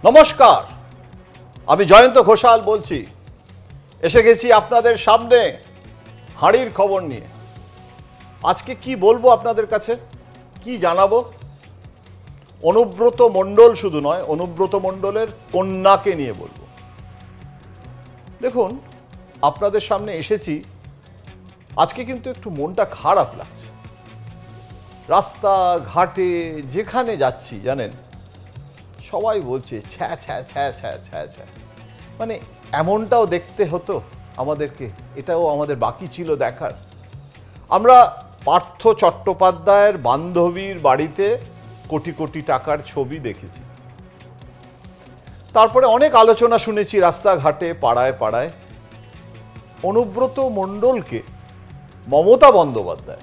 নমস্কার, আমি জয়ন্ত ঘোষাল বলছি। এসে গেছি আপনাদের সামনে হাঁড়ির খবর নিয়ে। আজকে কি বলবো আপনাদের কাছে, কি জানাবো? অনুব্রত মণ্ডল শুধু নয়, অনুব্রত মণ্ডলের কন্যাকে নিয়ে বলবো। দেখুন, আপনাদের সামনে এসেছি আজকে, কিন্তু একটু মনটা খারাপ লাগছে। রাস্তা ঘাটে যেখানে যাচ্ছি জানেন, সবাই বলছে ছ্যা ছ্যা ছ্যা ছ্যা ছ্যা ছ্যা। মানে এমনটাও দেখতে হতো আমাদেরকে, এটাও আমাদের বাকি ছিল দেখার। আমরা পার্থ চট্টোপাধ্যায়ের বান্ধবীর বাড়িতে কোটি কোটি টাকার ছবি দেখেছি, তারপরে অনেক আলোচনা শুনেছি রাস্তাঘাটে পাড়ায় পাড়ায়। অনুব্রত মণ্ডলকে মমতা বন্দ্যোপাধ্যায়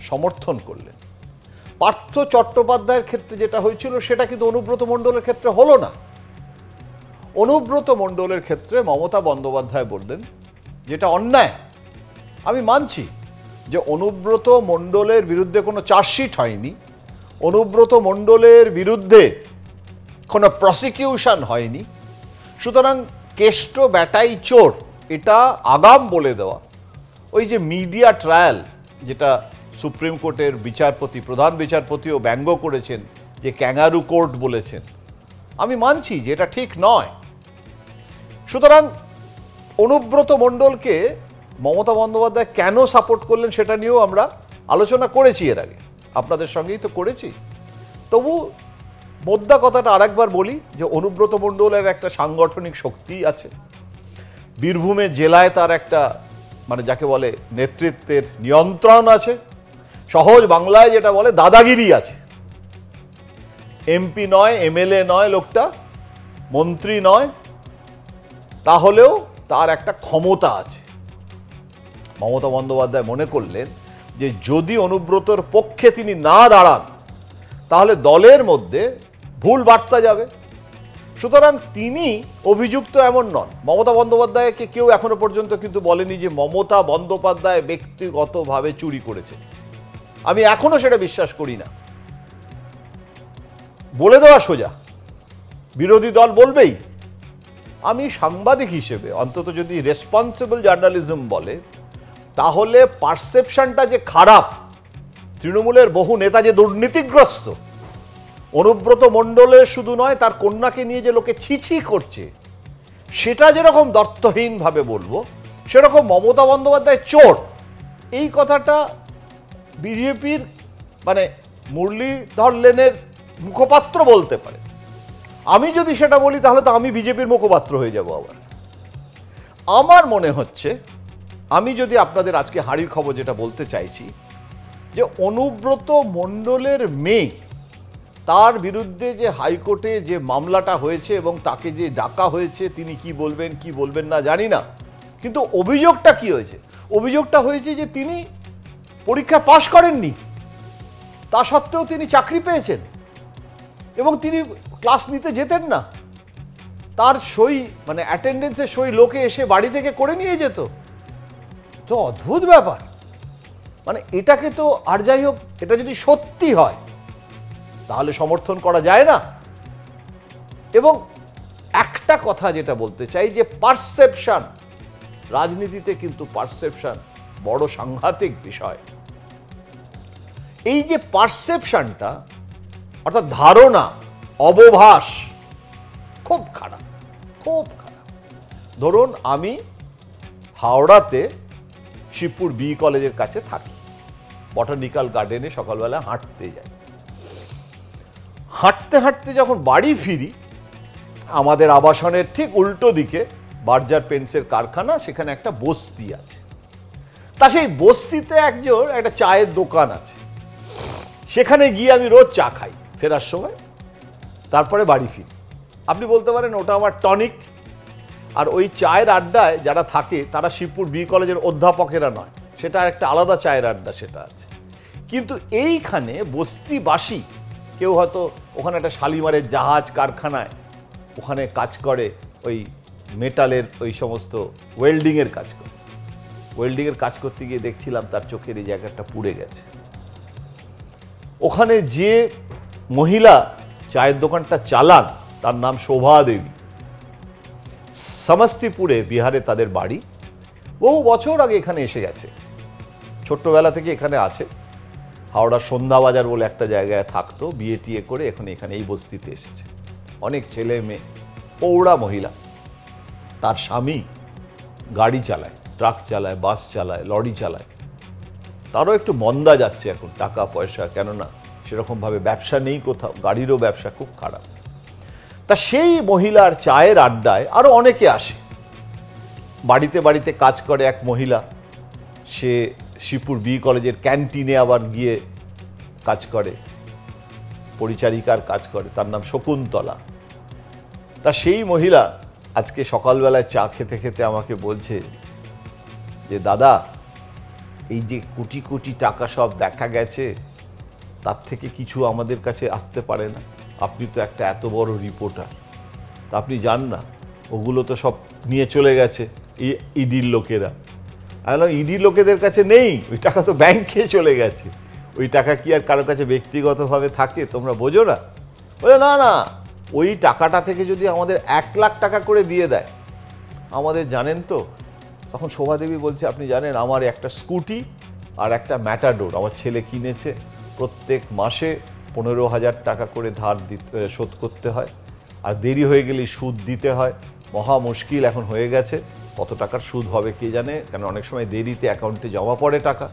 সমর্থন করলেন। পার্থ চট্টোপাধ্যায়ের ক্ষেত্রে যেটা হয়েছিল সেটা কিন্তু অনুব্রত মণ্ডলের ক্ষেত্রে হলো না। অনুব্রত মণ্ডলের ক্ষেত্রে মমতা বন্দ্যোপাধ্যায় বললেন যেটা অন্যায়। আমি মানছি যে অনুব্রত মণ্ডলের বিরুদ্ধে কোনো চার্জশিট হয়নি, অনুব্রত মণ্ডলের বিরুদ্ধে কোনো প্রসিকিউশন হয়নি, সুতরাং কেষ্ট ব্যাটাই চোর এটা আগাম বলে দেওয়া। ওই যে মিডিয়া ট্রায়াল, যেটা সুপ্রিম কোর্টের বিচারপতি, প্রধান বিচারপতিও ব্যঙ্গ করেছেন যে ক্যাঙ্গারু কোর্ট বলেছেন, আমি মানছি যে এটা ঠিক নয়। সুতরাং অনুব্রত মণ্ডলকে মমতা বন্দ্যোপাধ্যায় কেন সাপোর্ট করলেন সেটা নিয়েও আমরা আলোচনা করেছি এর আগে, আপনাদের সঙ্গেই তো করেছি। তবু মোদ্দা কথাটা আরেকবার বলি যে অনুব্রত মণ্ডলের একটা সাংগঠনিক শক্তি আছে, বীরভূমের জেলায় তার একটা মানে যাকে বলে নেতৃত্বের নিয়ন্ত্রণ আছে, সহজ বাংলায় যেটা বলে দাদাগিরি আছে। এমপি নয়, এমএলএ নয় লোকটা, মন্ত্রী নয়, তাহলেও তার একটা ক্ষমতা আছে। মমতা বন্দ্যোপাধ্যায় মনে করলেন যে যদি অনুব্রতর পক্ষে তিনি না দাঁড়ান তাহলে দলের মধ্যে ভুল বার্তা যাবে। সুতরাং তিনি অভিযুক্ত এমন নন। মমতা বন্দ্যোপাধ্যায়কে কেউ এখনো পর্যন্ত কিন্তু বলেনি যে মমতা বন্দ্যোপাধ্যায় ব্যক্তিগতভাবে চুরি করেছে। আমি এখনো সেটা বিশ্বাস করি না। বলে দেওয়া সোজা, বিরোধী দল বলবেই। আমি সাংবাদিক হিসেবে অন্তত যদি রেসপন্সিবল জার্নালিজম বলে, তাহলে পারসেপশনটা যে খারাপ, তৃণমূলের বহু নেতা যে দুর্নীতিগ্রস্ত, অনুব্রত মণ্ডলের শুধু নয় তার কন্যাকে নিয়ে যে লোকে ছিছি করছে, সেটা যেরকম দর্থহীনভাবে বলবো, সেরকম মমতা বন্দ্যোপাধ্যায় চোর এই কথাটা বিজেপির মানে মুরলীধর লেনের মুখপাত্র বলতে পারে। আমি যদি সেটা বলি তাহলে তো আমি বিজেপির মুখপাত্র হয়ে যাব আবার। আমার মনে হচ্ছে, আমি যদি আপনাদের আজকে হাঁড়ির খবর যেটা বলতে চাইছি, যে অনুব্রত মণ্ডলের মেয়ে, তার বিরুদ্ধে যে হাইকোর্টে যে মামলাটা হয়েছে এবং তাকে যে ডাকা হয়েছে, তিনি কি বলবেন কি বলবেন না জানি না, কিন্তু অভিযোগটা কি হয়েছে? অভিযোগটা হয়েছে যে তিনি পরীক্ষা পাশ করেননি, তা সত্ত্বেও তিনি চাকরি পেয়েছেন এবং তিনি ক্লাস নিতে যেতেন না। তার সই মানে অ্যাটেন্ডেন্সের সই লোকে এসে বাড়ি থেকে করে নিয়ে যেত। তো অদ্ভুত ব্যাপার। মানে এটাকে তো, আর যাই হোক, এটা যদি সত্যি হয় তাহলে সমর্থন করা যায় না। এবং একটা কথা যেটা বলতে চাই, যে পারসেপশন, রাজনীতিতে কিন্তু পারসেপশন বড় সাংঘাতিক বিষয়। এই যে পারসেপশনটা, অর্থাৎ ধারণা, অবভাস, খুব খারাপ, খুব খারাপ। ধরুন আমি হাওড়াতে শিবপুর বি কলেজের কাছে থাকি, বটানিক্যাল গার্ডেনে সকালবেলা হাঁটতে যাই। হাঁটতে হাঁটতে যখন বাড়ি ফিরি, আমাদের আবাসনের ঠিক উল্টো দিকে বার্জার পেন্টসের কারখানা, সেখানে একটা বস্তি আছে। তা সেই বস্তিতে একটা চায়ের দোকান আছে, সেখানে গিয়ে আমি রোজ চা খাই ফেরার সময়, তারপরে বাড়ি ফিরি। আপনি বলতে পারেন ওটা আমার টনিক। আর ওই চায়ের আড্ডায় যারা থাকে তারা শিবপুর বি কলেজের অধ্যাপকেরা নয়, সেটা একটা আলাদা চায়ের আড্ডা, সেটা আছে। কিন্তু এইখানে বস্তিবাসী কেউ হয়তো ওখানে একটা শালিমারের জাহাজ কারখানায় ওখানে কাজ করে, ওই মেটালের ওই সমস্ত ওয়েল্ডিংয়ের কাজ করে। ওয়েল্ডিংয়ের কাজ করতে গিয়ে দেখছিলাম তার চোখের এই জায়গাটা পুড়ে গেছে। ওখানে যে মহিলা চায়ের দোকানটা চালান, তার নাম শোভা দেবী। সমস্তিপুরে বিহারে তাদের বাড়ি। বহু বছর আগে এখানে এসে গেছে, ছোট্টবেলা থেকে এখানে আছে। হাওড়ার সন্ধ্যাবাজার বলে একটা জায়গায় থাকতো, বিয়ে টিয়ে করে এখানে এই বস্তিতে এসেছে। অনেক ছেলে মেয়ে, পৌড়া মহিলা। তার স্বামী গাড়ি চালায়, ট্রাক চালায়, বাস চালায়, লরি চালায়। তারও একটু মন্দা যাচ্ছে এখন, টাকা পয়সা, কেননা সেরকমভাবে ব্যবসা নেই কোথাও, গাড়িরও ব্যবসা খুব খারাপ। তা সেই মহিলার চায়ের আড্ডায় আরো অনেকে আসে। বাড়িতে বাড়িতে কাজ করে এক মহিলা, সে শিবপুর বি কলেজের ক্যান্টিনে আবার গিয়ে কাজ করে, পরিচারিকার কাজ করে, তার নাম শকুন্তলা। তা সেই মহিলা আজকে সকালবেলায় চা খেতে খেতে আমাকে বলছে যে দাদা, এই যে কোটি কোটি টাকা সব দেখা গেছে, তার থেকে কিছু আমাদের কাছে আসতে পারে না? আপনি তো একটা এত বড় রিপোর্টার, তা আপনি জান না ওগুলো তো সব নিয়ে চলে গেছে ইডির লোকেরা। ইডির লোকেদের কাছে নেই, ওই টাকা তো ব্যাংকে চলে গেছে। ওই টাকা কি আর কারো কাছে ব্যক্তিগতভাবে থাকে? তোমরা বোঝো না? বলে না না, ওই টাকাটা থেকে যদি আমাদের 1 লাখ টাকা করে দিয়ে দেয় আমাদের, জানেন তো। তখন শোভাদেবী বলছে, আপনি জানেন আমার একটা স্কুটি আর একটা ম্যাটাডোর আমার ছেলে কিনেছে, প্রত্যেক মাসে 15,000 টাকা করে ধার শোধ করতে হয়, আর দেরি হয়ে গেলে সুদ দিতে হয়। মহা মুশকিল এখন হয়ে গেছে, কত টাকার সুদ হবে কে জানে, কারণ অনেক সময় দেরিতে অ্যাকাউন্টে জমা পড়ে টাকা।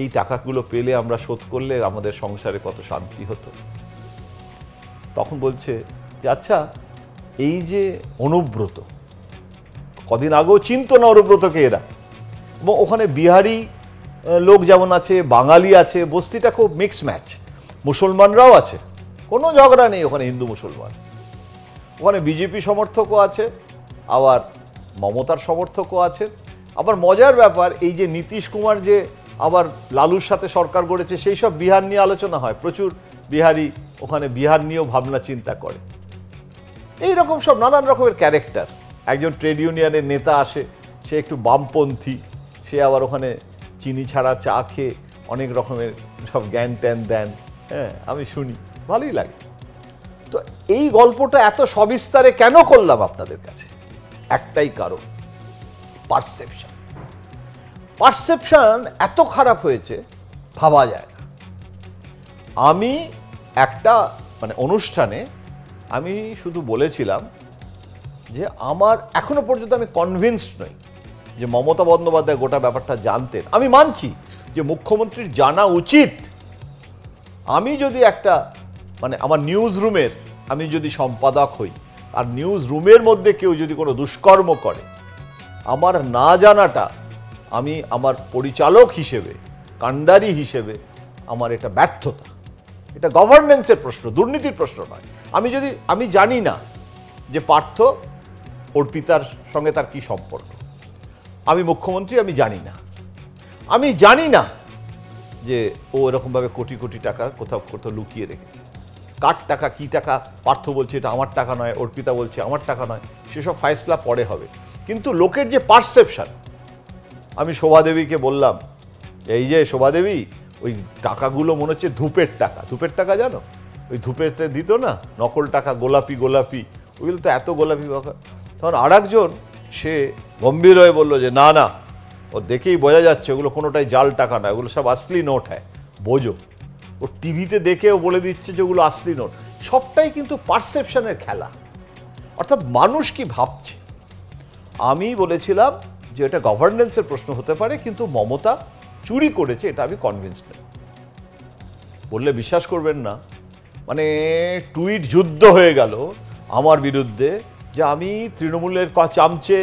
এই টাকাগুলো পেলে আমরা শোধ করলে আমাদের সংসারে কত শান্তি হতো। তখন বলছে যে আচ্ছা, এই যে অনুব্রত, কদিন আগেও চিনতো না অনুব্রতকে এরা, এবং ওখানে বিহারি লোক যেমন আছে, বাঙালি আছে, বস্তিটা খুব মিক্স ম্যাচ, মুসলমানরাও আছে, কোনো ঝগড়া নেই ওখানে হিন্দু মুসলমান। ওখানে বিজেপি সমর্থকও আছে, আবার মমতার সমর্থকও আছে। আবার মজার ব্যাপার, এই যে নীতিশ কুমার যে আবার লালুর সাথে সরকার গড়েছে, সেই সব বিহার নিয়ে আলোচনা হয়। প্রচুর বিহারি ওখানে বিহার নিয়েও ভাবনা চিন্তা করে। এইরকম সব নানান রকমের ক্যারেক্টার। একজন ট্রেড ইউনিয়নের নেতা আসে, সে একটু বামপন্থী, সে আবার ওখানে চিনি ছাড়া চা খেয়ে অনেক রকমের সব জ্ঞান ট্যান দেন। হ্যাঁ, আমি শুনি, ভালোই লাগে। তো এই গল্পটা এত সবিস্তারে কেন করলাম আপনাদের কাছে? একটাই কারণ, পারসেপশন। পারসেপশন এত খারাপ হয়েছে ভাবা যায় না। আমি একটা অনুষ্ঠানে আমি শুধু বলেছিলাম যে আমার এখনো পর্যন্ত আমি কনভিন্সড নই যে মমতা বন্দ্যোপাধ্যায় গোটা ব্যাপারটা জানতেন। আমি মানছি যে মুখ্যমন্ত্রীর জানা উচিত। আমি যদি একটা আমার নিউজ রুমের আমি যদি সম্পাদক হই, আর নিউজ রুমের মধ্যে কেউ যদি কোনো দুষ্কর্ম করে, আমার না জানাটা, আমি আমার পরিচালক হিসেবে, কাণ্ডারি হিসেবে আমার এটা ব্যর্থতা। এটা গভর্নেন্সের প্রশ্ন, দুর্নীতির প্রশ্ন নয়। আমি জানি না যে পার্থ ওর পিতার সঙ্গে তার কি সম্পর্ক, আমি মুখ্যমন্ত্রী, আমি জানি না। আমি জানি না যে ও এরকমভাবে কোটি কোটি টাকা কোথাও কোথাও লুকিয়ে রেখেছে। কার টাকা, কি টাকা, পার্থ বলছে এটা আমার টাকা নয়, ওর পিতা বলছে আমার টাকা নয়, সেসব ফাইসলা পরে হবে। কিন্তু লোকের যে পারসেপশন, আমি শোভাদেবীকে বললাম, এই যে শোভাদেবী, ওই টাকাগুলো মনে হচ্ছে ধূপের টাকা। ধূপের টাকা জানো, ওই ধূপেতে দিত না নকল টাকা, গোলাপি গোলাপি, ওইগুলো তো এত গোলাপি। তখন আর একজন সে গম্ভীর হয়ে বললো যে না না, ও দেখেই বোঝা যাচ্ছে ওগুলো কোনোটাই জাল টাকা না, ওগুলো সব আসলি নোট হ্যাঁ, বোঝো। ও টিভিতে দেখেও বলে দিচ্ছে যে ওগুলো আসলি নোট। সবটাই কিন্তু পারসেপশনের খেলা, অর্থাৎ মানুষ কি ভাবছে। আমি বলেছিলাম যে এটা গভর্নেন্সের প্রশ্ন হতে পারে, কিন্তু মমতা চুরি করেছে এটা আমি কনভিন্সড নই। বললে বিশ্বাস করবেন না, টুইট যুদ্ধ হয়ে গেল আমার বিরুদ্ধে যে আমি তৃণমূলের চামচে,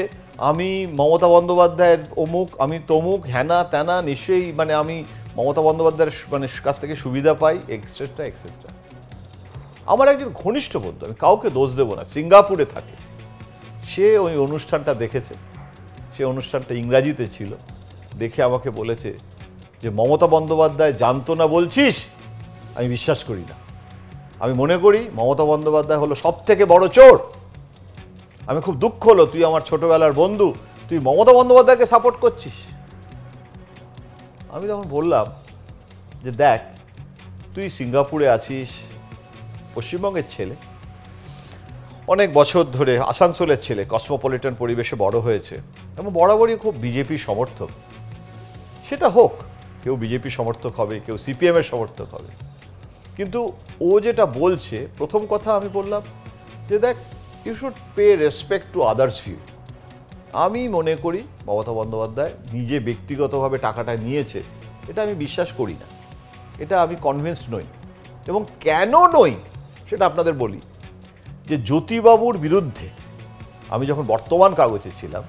আমি মমতা বন্দ্যোপাধ্যায়ের অমুক, আমি তমুক, হ্যানা ত্যানা, নিশ্চয়ই আমি মমতা বন্দ্যোপাধ্যায়ের কাছ থেকে সুবিধা পাই, এক্সেট্রা এক্সেট্রা। আমার একজন ঘনিষ্ঠ বন্ধু, আমি কাউকে দোষ দেবো না, সিঙ্গাপুরে থাকে, সে ওই অনুষ্ঠানটা দেখেছে। সে অনুষ্ঠানটা ইংরাজিতে ছিল, দেখে আমাকে বলেছে যে মমতা বন্দ্যোপাধ্যায় জানতো না বলছিস? আমি বিশ্বাস করি না। আমি মনে করি মমতা বন্দ্যোপাধ্যায় হলো সব থেকে বড় চোর। আমি খুব দুঃখ হলো, তুই আমার ছোটবেলার বন্ধু, তুই মমতা বন্দ্যোপাধ্যায়কে সাপোর্ট করছিস। আমি তখন বললাম যে দেখ, তুই সিঙ্গাপুরে আছিস, পশ্চিমবঙ্গের ছেলে, অনেক বছর ধরে আসানসোলের ছেলে, কসমোপলিটন পরিবেশে বড় হয়েছে এবং বরাবরই খুব বিজেপি সমর্থক। সেটা হোক, কেউ বিজেপি সমর্থক হবে, কেউ সিপিএমের সমর্থক হবে, কিন্তু ও যেটা বলছে, প্রথম কথা আমি বললাম যে দেখ, you should pay respect to others view. আমি মনে করি মমতা বন্দ্যোপাধ্যায় নিজে ব্যক্তিগতভাবে টাকাটা নিয়েছে, এটা আমি বিশ্বাস করি না, এটা আমি কনভিন্সড নই। এবং কেন নই সেটা আপনাদের বলি, যে জ্যোতিবাবুর বিরুদ্ধে আমি যখন বর্তমান কাগজে ছিলাম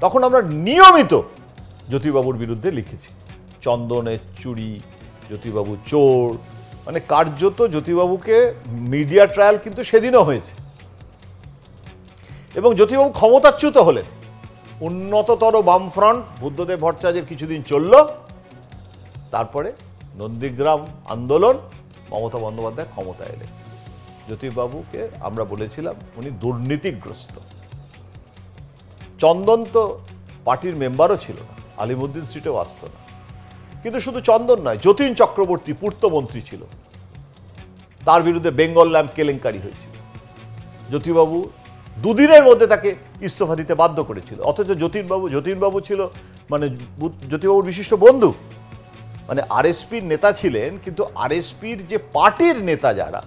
তখন আমরা নিয়মিত জ্যোতিবাবুর বিরুদ্ধে লিখেছি, চন্দনের চুরি, জ্যোতিবাবু চোর, মানে কার্যত জ্যোতিবাবুকে মিডিয়া ট্রায়াল কিন্তু সেদিনও হয়েছে। এবং জ্যোতিবাবু ক্ষমতাচ্যুত হলেন, উন্নততর বামফ্রন্ট বুদ্ধদেব ভট্টাচার্যের কিছুদিন চলল, তারপরে নন্দীগ্রাম আন্দোলন, মমতা বন্দ্যোপাধ্যায় ক্ষমতায় এলেন। জ্যোতিবাবুকে আমরা বলেছিলাম উনি দুর্নীতিগ্রস্ত। চন্দন তো পার্টির মেম্বারও ছিল না, আলিমুদ্দিন স্ট্রিটেও আসতো না। কিন্তু শুধু চন্দন নয়, যতীন চক্রবর্তী পূর্তমন্ত্রী ছিল, তার বিরুদ্ধে বেঙ্গল ল্যাম্প কেলেঙ্কারি হয়েছিল। জ্যোতিবাবু দুদিনের মধ্যে তাকে ইস্তফা দিতে বাধ্য করেছিল, অথচ যতীনবাবু ছিল মানে জ্যোতিবাবুর বিশিষ্ট বন্ধু, মানে আরএসপির নেতা ছিলেন, কিন্তু আরএসপির যে পার্টির নেতা যারা,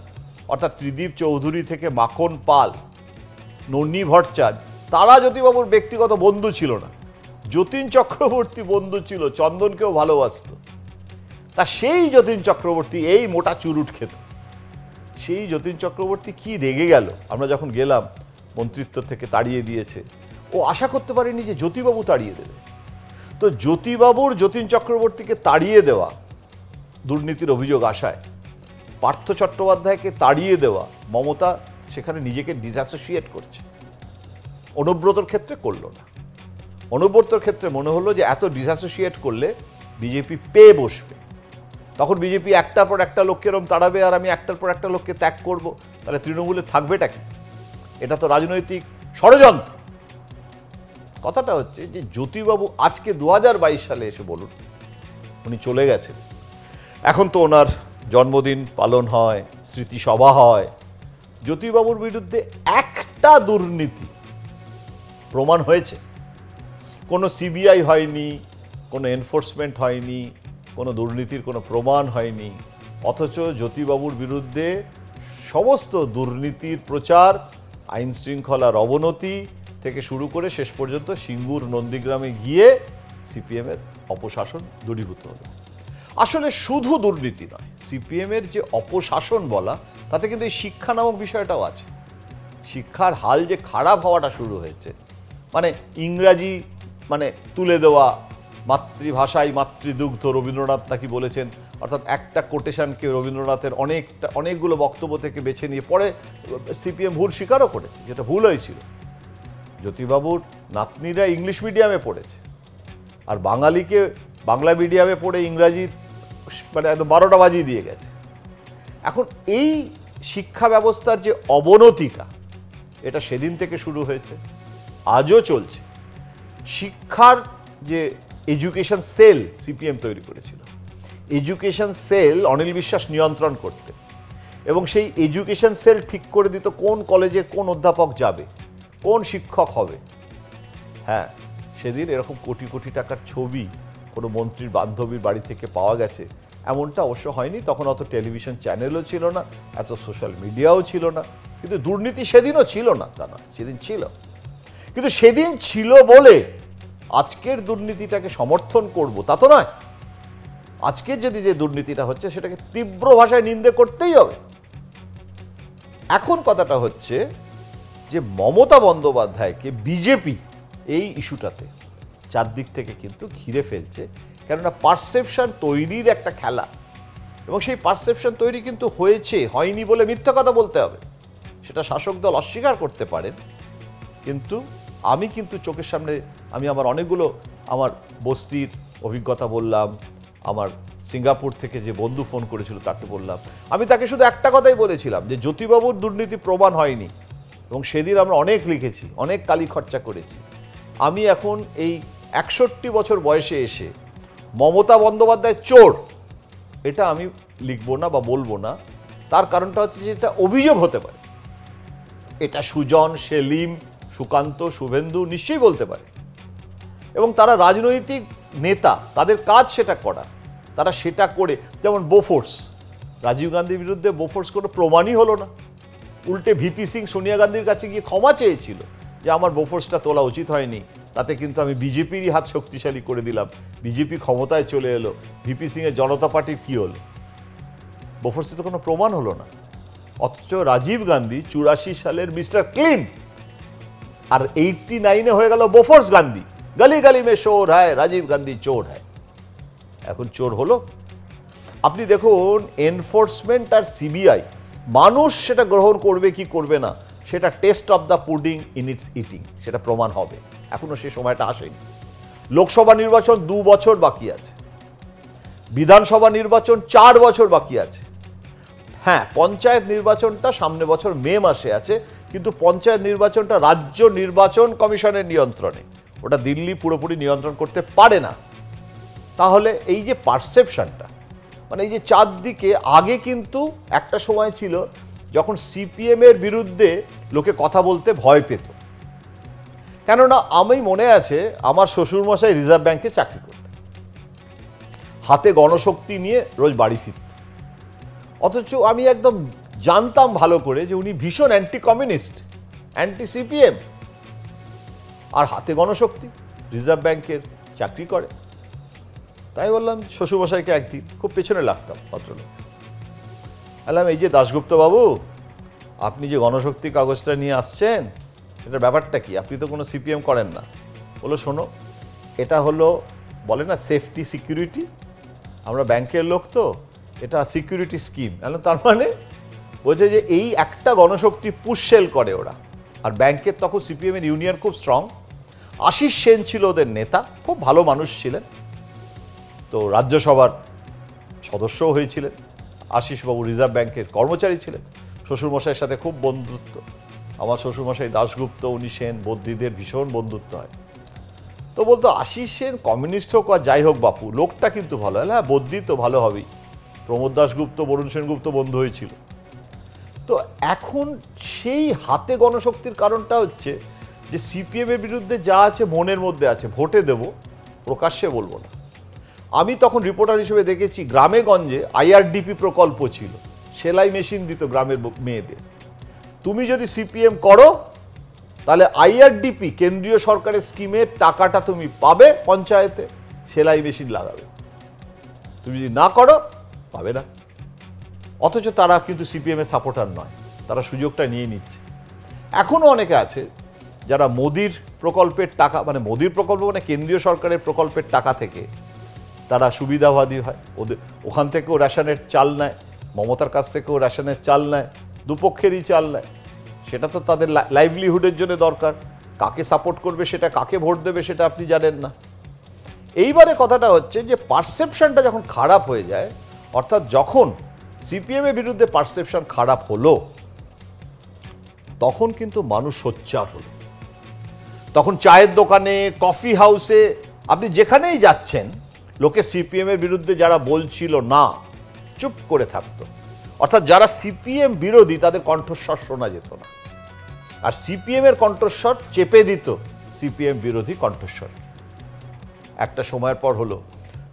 অর্থাৎ ত্রিদীপ চৌধুরী থেকে মাখন পাল, নন্নী ভট্টাচার্য, তারা জ্যোতিবাবুর ব্যক্তিগত বন্ধু ছিল না। যতীন চক্রবর্তী বন্ধু ছিল, চন্দনকেও ভালোবাসত। তা সেই যতীন চক্রবর্তী এই মোটা চুরুট খেত। সেই যতীন চক্রবর্তী কি রেগে গেল আমরা যখন গেলাম, মন্ত্রিত্ব থেকে তাড়িয়ে দিয়েছে। ও আশা করতে পারেনি যে জ্যোতিবাবু তাড়িয়ে দেবে। তো জ্যোতিবাবুর যতীন চক্রবর্তীকে তাড়িয়ে দেওয়া, দুর্নীতির অভিযোগ আসায় পার্থ চট্টোপাধ্যায়কে তাড়িয়ে দেওয়া, মমতা সেখানে নিজেকে ডিসঅ্যাসোসিয়েট করছে। অনুব্রতর ক্ষেত্রে করলো না। অনুব্রতর ক্ষেত্রে মনে হলো যে এত ডিসঅ্যাসোসিয়েট করলে বিজেপি পেয়ে বসবে, তখন বিজেপি একটার পর একটা লোককে এরম তাড়াবে, আর আমি একটার পর একটা লোককে ত্যাগ করব, তাহলে তৃণমূলে থাকবেটা কি? এটা তো রাজনৈতিক ষড়যন্ত্র। কথাটা হচ্ছে যে জ্যোতিবাবু আজকে 2022 সালে এসে বলুন, উনি চলে গেছেন, এখন তো ওনার জন্মদিন পালন হয়, স্মৃতিসভা হয়, জ্যোতিবাবুর বিরুদ্ধে একটা দুর্নীতি প্রমাণ হয়েছে? কোনো সিবিআই হয়নি, কোনো এনফোর্সমেন্ট হয়নি, কোনো দুর্নীতির কোনো প্রমাণ হয়নি, অথচ জ্যোতিবাবুর বিরুদ্ধে সমস্ত দুর্নীতির প্রচার, আইন শৃঙ্খলার অবনতি থেকে শুরু করে শেষ পর্যন্ত সিঙ্গুর নন্দীগ্রামে গিয়ে সিপিএমের অপশাসন দূরীভূত হলো। আসলে শুধু দুর্নীতি নয়, সিপিএমের যে অপশাসন বলা, তাতে কিন্তু এই শিক্ষা নামক বিষয়টাও আছে। শিক্ষার হাল যে খারাপ হওয়াটা শুরু হয়েছে, মানে ইংরাজি মানে তুলে দেওয়া, মাতৃভাষায় মাতৃদুগ্ধ, রবীন্দ্রনাথ নাকি বলেছেন, অর্থাৎ একটা কোটেশনকে রবীন্দ্রনাথের অনেকগুলো বক্তব্য থেকে বেছে নিয়ে পরে সিপিএম ভুল স্বীকারও করেছে, যেটা ভুল হয়েছিল। জ্যোতিবাবুর নাতনিরা ইংলিশ মিডিয়ামে পড়েছে, আর বাঙালিকে বাংলা মিডিয়ামে পড়ে ইংরাজি মানে একদম 12টা বাজিয়ে দিয়ে গেছে। এখন এই শিক্ষা ব্যবস্থার যে অবনতিটা, এটা সেদিন থেকে শুরু হয়েছে, আজও চলছে। শিক্ষার যে এডুকেশন সেল সিপিএম তৈরি করেছিল, এডুকেশন সেল অনিল বিশ্বাস নিয়ন্ত্রণ করতে, এবং সেই এডুকেশন সেল ঠিক করে দিত কোন কলেজে কোন অধ্যাপক যাবে, কোন শিক্ষক হবে। হ্যাঁ, সেদিন এরকম কোটি কোটি টাকার ছবি কোনো মন্ত্রীর বান্ধবীর বাড়ি থেকে পাওয়া গেছে, এমনটা অবশ্য হয়নি। তখন অত টেলিভিশন চ্যানেলও ছিল না, এত সোশ্যাল মিডিয়াও ছিল না, কিন্তু দুর্নীতি সেদিনও ছিল না তা না, সেদিন ছিল। কিন্তু সেদিন ছিল বলে আজকের দুর্নীতিটাকে সমর্থন করব তা তো নয়। আজকের যদি যে দুর্নীতিটা হচ্ছে সেটাকে তীব্র ভাষায় নিন্দে করতেই হবে। এখন কথাটা হচ্ছে যে মমতা বন্দ্যোপাধ্যায়কে বিজেপি এই ইস্যুটাতে চারদিক থেকে কিন্তু ঘিরে ফেলছে, কেননা পারসেপশন তৈরির একটা খেলা, এবং সেই পারসেপশন তৈরি কিন্তু হয়েছে, হয়নি বলে মিথ্যা কথা বলতে হবে, সেটা শাসক দল অস্বীকার করতে পারেন। কিন্তু আমি কিন্তু চোখের সামনে আমি আমার অনেকগুলো আমার বস্তির অভিজ্ঞতা বললাম, আমার সিঙ্গাপুর থেকে যে বন্ধু ফোন করেছিল তাকে বললাম, আমি তাকে শুধু একটা কথাই বলেছিলাম যে জ্যোতিবাবুর দুর্নীতি প্রমাণ হয়নি, এবং সেদিন আমরা অনেক লিখেছি, অনেক কালি খরচা করেছি। আমি এখন এই 61 বছর বয়সে এসে মমতা বন্দ্যোপাধ্যায় চোর এটা আমি লিখবো না বা বলবো না। তার কারণটা হচ্ছে যে এটা অভিযোগ হতে পারে, এটা সুজন, সেলিম, সুকান্ত, শুভেন্দু নিশ্চয়ই বলতে পারে, এবং তারা রাজনৈতিক নেতা, তাদের কাজ সেটা করা, তারা সেটা করে। যেমন বোফোর্স, রাজীব গান্ধীর বিরুদ্ধে বোফোর্স কোনো প্রমাণই হলো না, উল্টে ভিপি সিং সোনিয়া গান্ধীর কাছে গিয়ে ক্ষমা চেয়েছিল যে আমার বোফোর্সটা তোলা উচিত হয়নি, তাতে কিন্তু আমি বিজেপিরই হাত শক্তিশালী করে দিলাম, বিজেপি ক্ষমতায় চলে এলো। ভিপি সিং এর জনতা পার্টির কি হলো? বোফোর্সে তো কোনো প্রমাণ হলো না। অথচ রাজীব গান্ধী 84 সালের মিস্টার ক্লিন, আর 89-এ হয়ে গেল বোফোর্স গান্ধী। গলি গলি মে চোর হয়, রাজীব গান্ধী চোর হয়। এখন চোর হলো। আপনি দেখুন, এনফোর্সমেন্ট আর সিবিআই, মানুষ সেটা গ্রহণ করবে কি করবে না, সেটা test of the pudding in it's eating, সেটা প্রমাণ হবে। এখনো সে সময়টা আসেনি। লোকসভা নির্বাচন 2 বছর বাকি আছে, বিধানসভা নির্বাচন 4 বছর বাকি আছে। হ্যাঁ, পঞ্চায়েত নির্বাচনটা সামনে বছর মে মাসে আছে, কিন্তু পঞ্চায়েত নির্বাচনটা রাজ্য নির্বাচন কমিশনের নিয়ন্ত্রণে, ওটা দিল্লি পুরোপুরি নিয়ন্ত্রণ করতে পারে না। তাহলে এই যে পারসেপশনটা, মানে এই যে চারদিকে, আগে কিন্তু একটা সময় ছিল যখন সিপিএম এর বিরুদ্ধে লোকে কথা বলতে ভয় পেত। কেননা আমি মনে আছে আমার শ্বশুরমশাই রিজার্ভ ব্যাংকে চাকরি করতেন, হাতে গণশক্তি নিয়ে রোজ বাড়ি ফিরত। অথচ আমি একদম জানতাম ভালো করে যে উনি ভীষণ অ্যান্টি কমিউনিস্ট, অ্যান্টি সিপিএম, আর হাতে গণশক্তি, রিজার্ভ ব্যাংকের চাকরি করে। তাই বললাম শ্বশুরমশাইকে একদিন, খুব পেছনে লাগতাম ভদ্রলোক, বললাম এই যে দাশগুপ্ত বাবু, আপনি যে গণশক্তি কাগজটা নিয়ে আসছেন, এটার ব্যাপারটা কি? আপনি তো কোনো সিপিএম করেন না। বলো শোনো, এটা হলো বলে না সেফটি সিকিউরিটি, আমরা ব্যাংকের লোক তো, এটা সিকিউরিটি স্কিম। তার মানে বলছে যে এই একটা গণশক্তি পুশ সেল করে ওরা। আর ব্যাংকের তখন সিপিএম এর ইউনিয়ন খুব স্ট্রং। আশিস সেন ছিল ওদের নেতা, খুব ভালো মানুষ ছিলেন, তো রাজ্যসভার সদস্যও হয়েছিলেন। আশিসবাবু রিজার্ভ ব্যাংকের কর্মচারী ছিলেন, শ্বশুরমশাইয়ের সাথে খুব বন্ধুত্ব। আমার শ্বশুরমশাই দাশগুপ্ত, উনি সেন, বদ্যিদের ভীষণ বন্ধুত্ব হয়। তো বলতো আশিস সেন কমিউনিস্ট হোক আর যাই হোক বাপু, লোকটা কিন্তু ভালো। হ্যাঁ, বদ্যি তো ভালো হবেই। প্রমোদ দাশগুপ্ত, বরুণ সেনগুপ্ত বন্ধু হয়েছিল। তো এখন সেই হাতে গণশক্তির কারণটা হচ্ছে যে সিপিএম এর বিরুদ্ধে যা আছে মনের মধ্যে আছে, ভোটে দেব, প্রকাশ্যে বলবো না। আমি তখন রিপোর্টার হিসেবে দেখেছি গ্রামে গঞ্জে আইআরডিপি প্রকল্প ছিল, সেলাই মেশিন দিত গ্রামের মেয়েদের। তুমি যদি সিপিএম করো তাহলে আইআরডিপি কেন্দ্রীয় সরকারের স্কিমের টাকাটা তুমি পাবে, পঞ্চায়েতে সেলাই মেশিন লাগাবে। তুমি যদি না করো পাবে না। অথচ তারা কিন্তু সিপিএম এর সাপোর্টার নয়, তারা সুযোগটা নিয়ে নিচ্ছে। এখনো অনেকে আছে যারা মোদির প্রকল্পের টাকা, মানে মোদির প্রকল্প মানে কেন্দ্রীয় সরকারের প্রকল্পের টাকা থেকে তারা সুবিধাবাদী হয়। ওদের ওখান থেকেও রেশনের চাল নেয়, মমতার কাছ থেকেও রেশনের চাল নেয়, দুপক্ষেরই চাল নেয়। সেটা তো তাদের লাইভলিহুডের জন্য দরকার। কাকে সাপোর্ট করবে সেটা, কাকে ভোট দেবে সেটা আপনি জানেন না। এইবারে কথাটা হচ্ছে যে পারসেপশনটা যখন খারাপ হয়ে যায়, অর্থাৎ যখন সিপিএম এর বিরুদ্ধে পারসেপশন খারাপ হলো, তখন কিন্তু মানুষ সোচ্চার হলো। তখন চায়ের দোকানে, কফি হাউসে, আপনি যেখানেই যাচ্ছেন, লোকে সিপিএম এর বিরুদ্ধে যারা বলছিল না, চুপ করে থাকতো। অর্থাৎ যারা সিপিএম বিরোধী তাদের কণ্ঠস্বর শোনা যেত না, আর সিপিএম এর কণ্ঠস্বর চেপে দিত সিপিএম বিরোধী কণ্ঠস্বর। একটা সময়ের পর হলো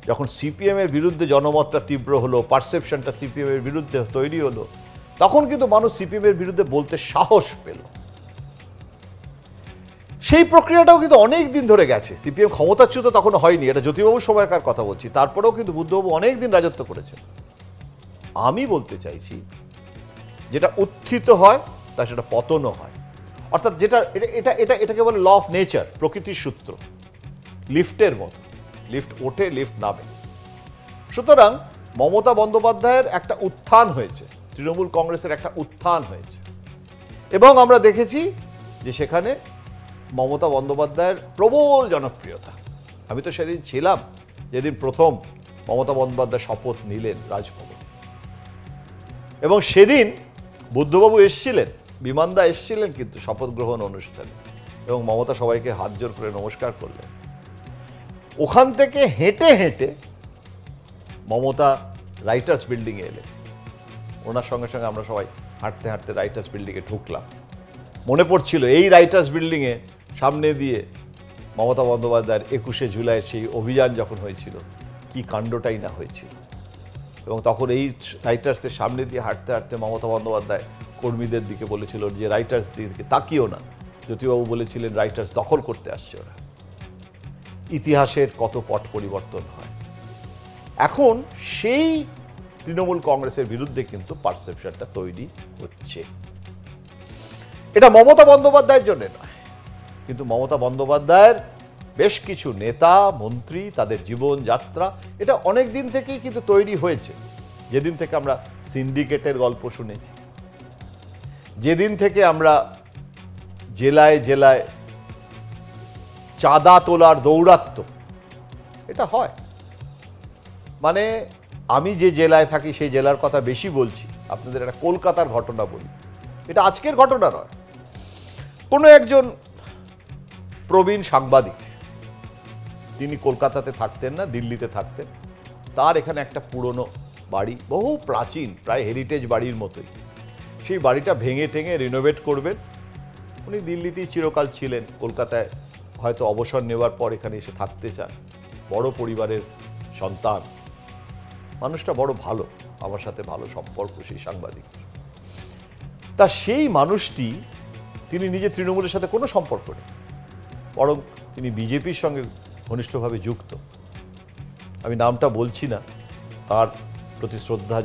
যখন সিপিএম এর বিরুদ্ধে জনমতটা তীব্র হলো, পারসেপশনটা সিপিএম এর বিরুদ্ধে তৈরি হলো, তখন কিন্তু মানুষ সিপিএম এর বিরুদ্ধে বলতে সাহস পেল। সেই প্রক্রিয়াটাও কিন্তু অনেক দিন ধরে গেছে। সিপিএম ক্ষমতাচ্যুত তখন হয়নি, এটা জ্যোতিবাবুর সময়কার কথা বলছি। তারপরেও কিন্তু বুদ্ধবাবু অনেক দিন রাজত্ব করেছেন। আমি বলতে চাইছি যেটা উত্থিত হয় তা সেটা পতনও হয়। অর্থাৎ যেটা এটা এটা এটাকে বলে ল অফ নেচার, প্রকৃতির সূত্র, লিফটের মতো, লিফট ওঠে, লিফট নামে। সুতরাং মমতা বন্দ্যোপাধ্যায়ের একটা উত্থান হয়েছে, তৃণমূল কংগ্রেসের একটা উত্থান হয়েছে, এবং আমরা দেখেছি যে সেখানে মমতা বন্দ্যোপাধ্যায়ের প্রবল জনপ্রিয়তা। আমি তো সেদিন ছিলাম যেদিন প্রথম মমতা বন্দ্যোপাধ্যায় শপথ নিলেন রাজভবনে, এবং সেদিন বুদ্ধবাবু এসছিলেন, বিমানদা এসছিলেন কিন্তু শপথ গ্রহণ অনুষ্ঠানে, এবং মমতা সবাইকে হাত জোর করে নমস্কার করলেন। ওখান থেকে হেঁটে হেঁটে মমতা রাইটার্স বিল্ডিংয়ে এলেন। ওনার সঙ্গে সঙ্গে আমরা সবাই হাঁটতে হাঁটতে রাইটার্স বিল্ডিংয়ে ঢুকলাম। মনে পড়ছিল এই রাইটার্স বিল্ডিংয়ে সামনে দিয়ে মমতা বন্দ্যোপাধ্যায়ের 21শে জুলাই সেই অভিযান যখন হয়েছিল, কি কাণ্ডটাই না হয়েছিল। এবং তখন এই রাইটার্সের সামনে দিয়ে হাঁটতে হাঁটতে মমতা বন্দ্যোপাধ্যায় কর্মীদের দিকে বলেছিল যে রাইটার্স দিকে তাকিও না, জ্যোতিবাবু বলেছিলেন রাইটার্স দখল করতে আসছে ওরা। ইতিহাসের কত পট পরিবর্তন হয়। এখন সেই তৃণমূল কংগ্রেসের বিরুদ্ধে কিন্তু পারসেপশনটা তৈরি হচ্ছে। এটা মমতা বন্দ্যোপাধ্যায়ের জন্য নয়, কিন্তু মমতা বন্দ্যোপাধ্যায়ের বেশ কিছু নেতা মন্ত্রী তাদের জীবনযাত্রা এটা অনেক দিন থেকেই কিন্তু তৈরি হয়েছে। যেদিন থেকে আমরা সিন্ডিকেটের গল্প শুনেছি, যেদিন থেকে আমরা জেলায় জেলায় চাঁদা তোলার দৌরাত্ম্য, এটা হয়। মানে আমি যে জেলায় থাকি সেই জেলার কথা বেশি বলছি, আপনাদের একটা কলকাতার ঘটনা বলি। এটা আজকের ঘটনা নয়। কোনো একজন প্রবীণ সাংবাদিক, তিনি কলকাতাতে থাকতেন না, দিল্লিতে থাকতেন। তার এখানে একটা পুরনো বাড়ি, বহু প্রাচীন, প্রায় হেরিটেজ বাড়ির মতোই। সেই বাড়িটা ভেঙে টেঙে রিনোভেট করবেন। উনি দিল্লিতেই চিরকাল ছিলেন, কলকাতায় হয়তো অবসর নেওয়ার পর এখানে এসে থাকতে চান। বড় পরিবারের সন্তান, মানুষটা বড় ভালো, আমার সাথে ভালো সম্পর্ক সেই সাংবাদিক। তা সেই মানুষটি, তিনি নিজে তৃণমূলের সাথে কোনো সম্পর্ক নেই, বরং তিনি বিজেপির সঙ্গে ঘনিষ্ঠভাবে যুক্ত। আমি নামটা বলছি না, তার প্রতি শ্রদ্ধা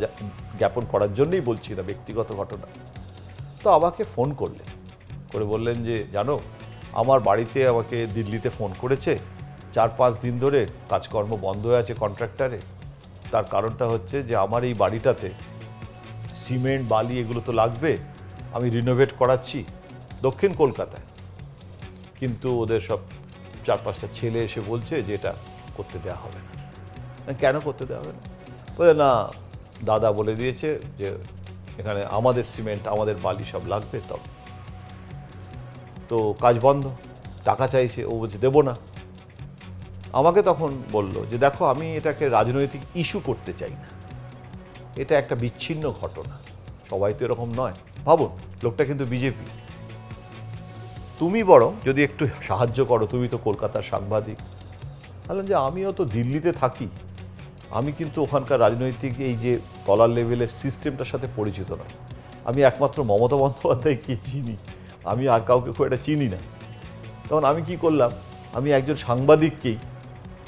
জ্ঞাপন করার জন্যই বলছি না, ব্যক্তিগত ঘটনা। তো আমাকে ফোন করলেন, করে বললেন যে জানো, আমার বাড়িতে আমাকে দিল্লিতে ফোন করেছে, 4-5 দিন ধরে কাজকর্ম বন্ধ হয়ে আছে কন্ট্রাক্টরে। তার কারণটা হচ্ছে যে আমার এই বাড়িটাতে সিমেন্ট বালি এগুলো তো লাগবে, আমি রিনোভেট করাচ্ছি দক্ষিণ কলকাতায়, কিন্তু ওদের সব 4-5টা ছেলে এসে বলছে যে এটা করতে দেওয়া হবে না। কেন করতে দেওয়া হবে না? বলে না, দাদা বলে দিয়েছে যে এখানে আমাদের সিমেন্ট আমাদের বালি সব লাগবে, তবে তো কাজ বন্ধ। টাকা চাইছে, ও বলছে দেবো না। আমাকে তখন বলল যে দেখো, আমি এটাকে রাজনৈতিক ইস্যু করতে চাই না, এটা একটা বিচ্ছিন্ন ঘটনা, সবাই তো এরকম নয়। ভাবুন, লোকটা কিন্তু বিজেপি। তুমি বরং যদি একটু সাহায্য করো, তুমি তো কলকাতার সাংবাদিক। বললাম যে আমিও তো দিল্লিতে থাকি, আমি কিন্তু ওখানকার রাজনৈতিক এই যে তলার লেভেলের সিস্টেমটার সাথে পরিচিত নয়। আমি একমাত্র মমতা বন্দ্যোপাধ্যায়কে চিনি, আমি আর কাউকে খুব একটা চিনি না। তখন আমি কি করলাম, আমি একজন সাংবাদিককেই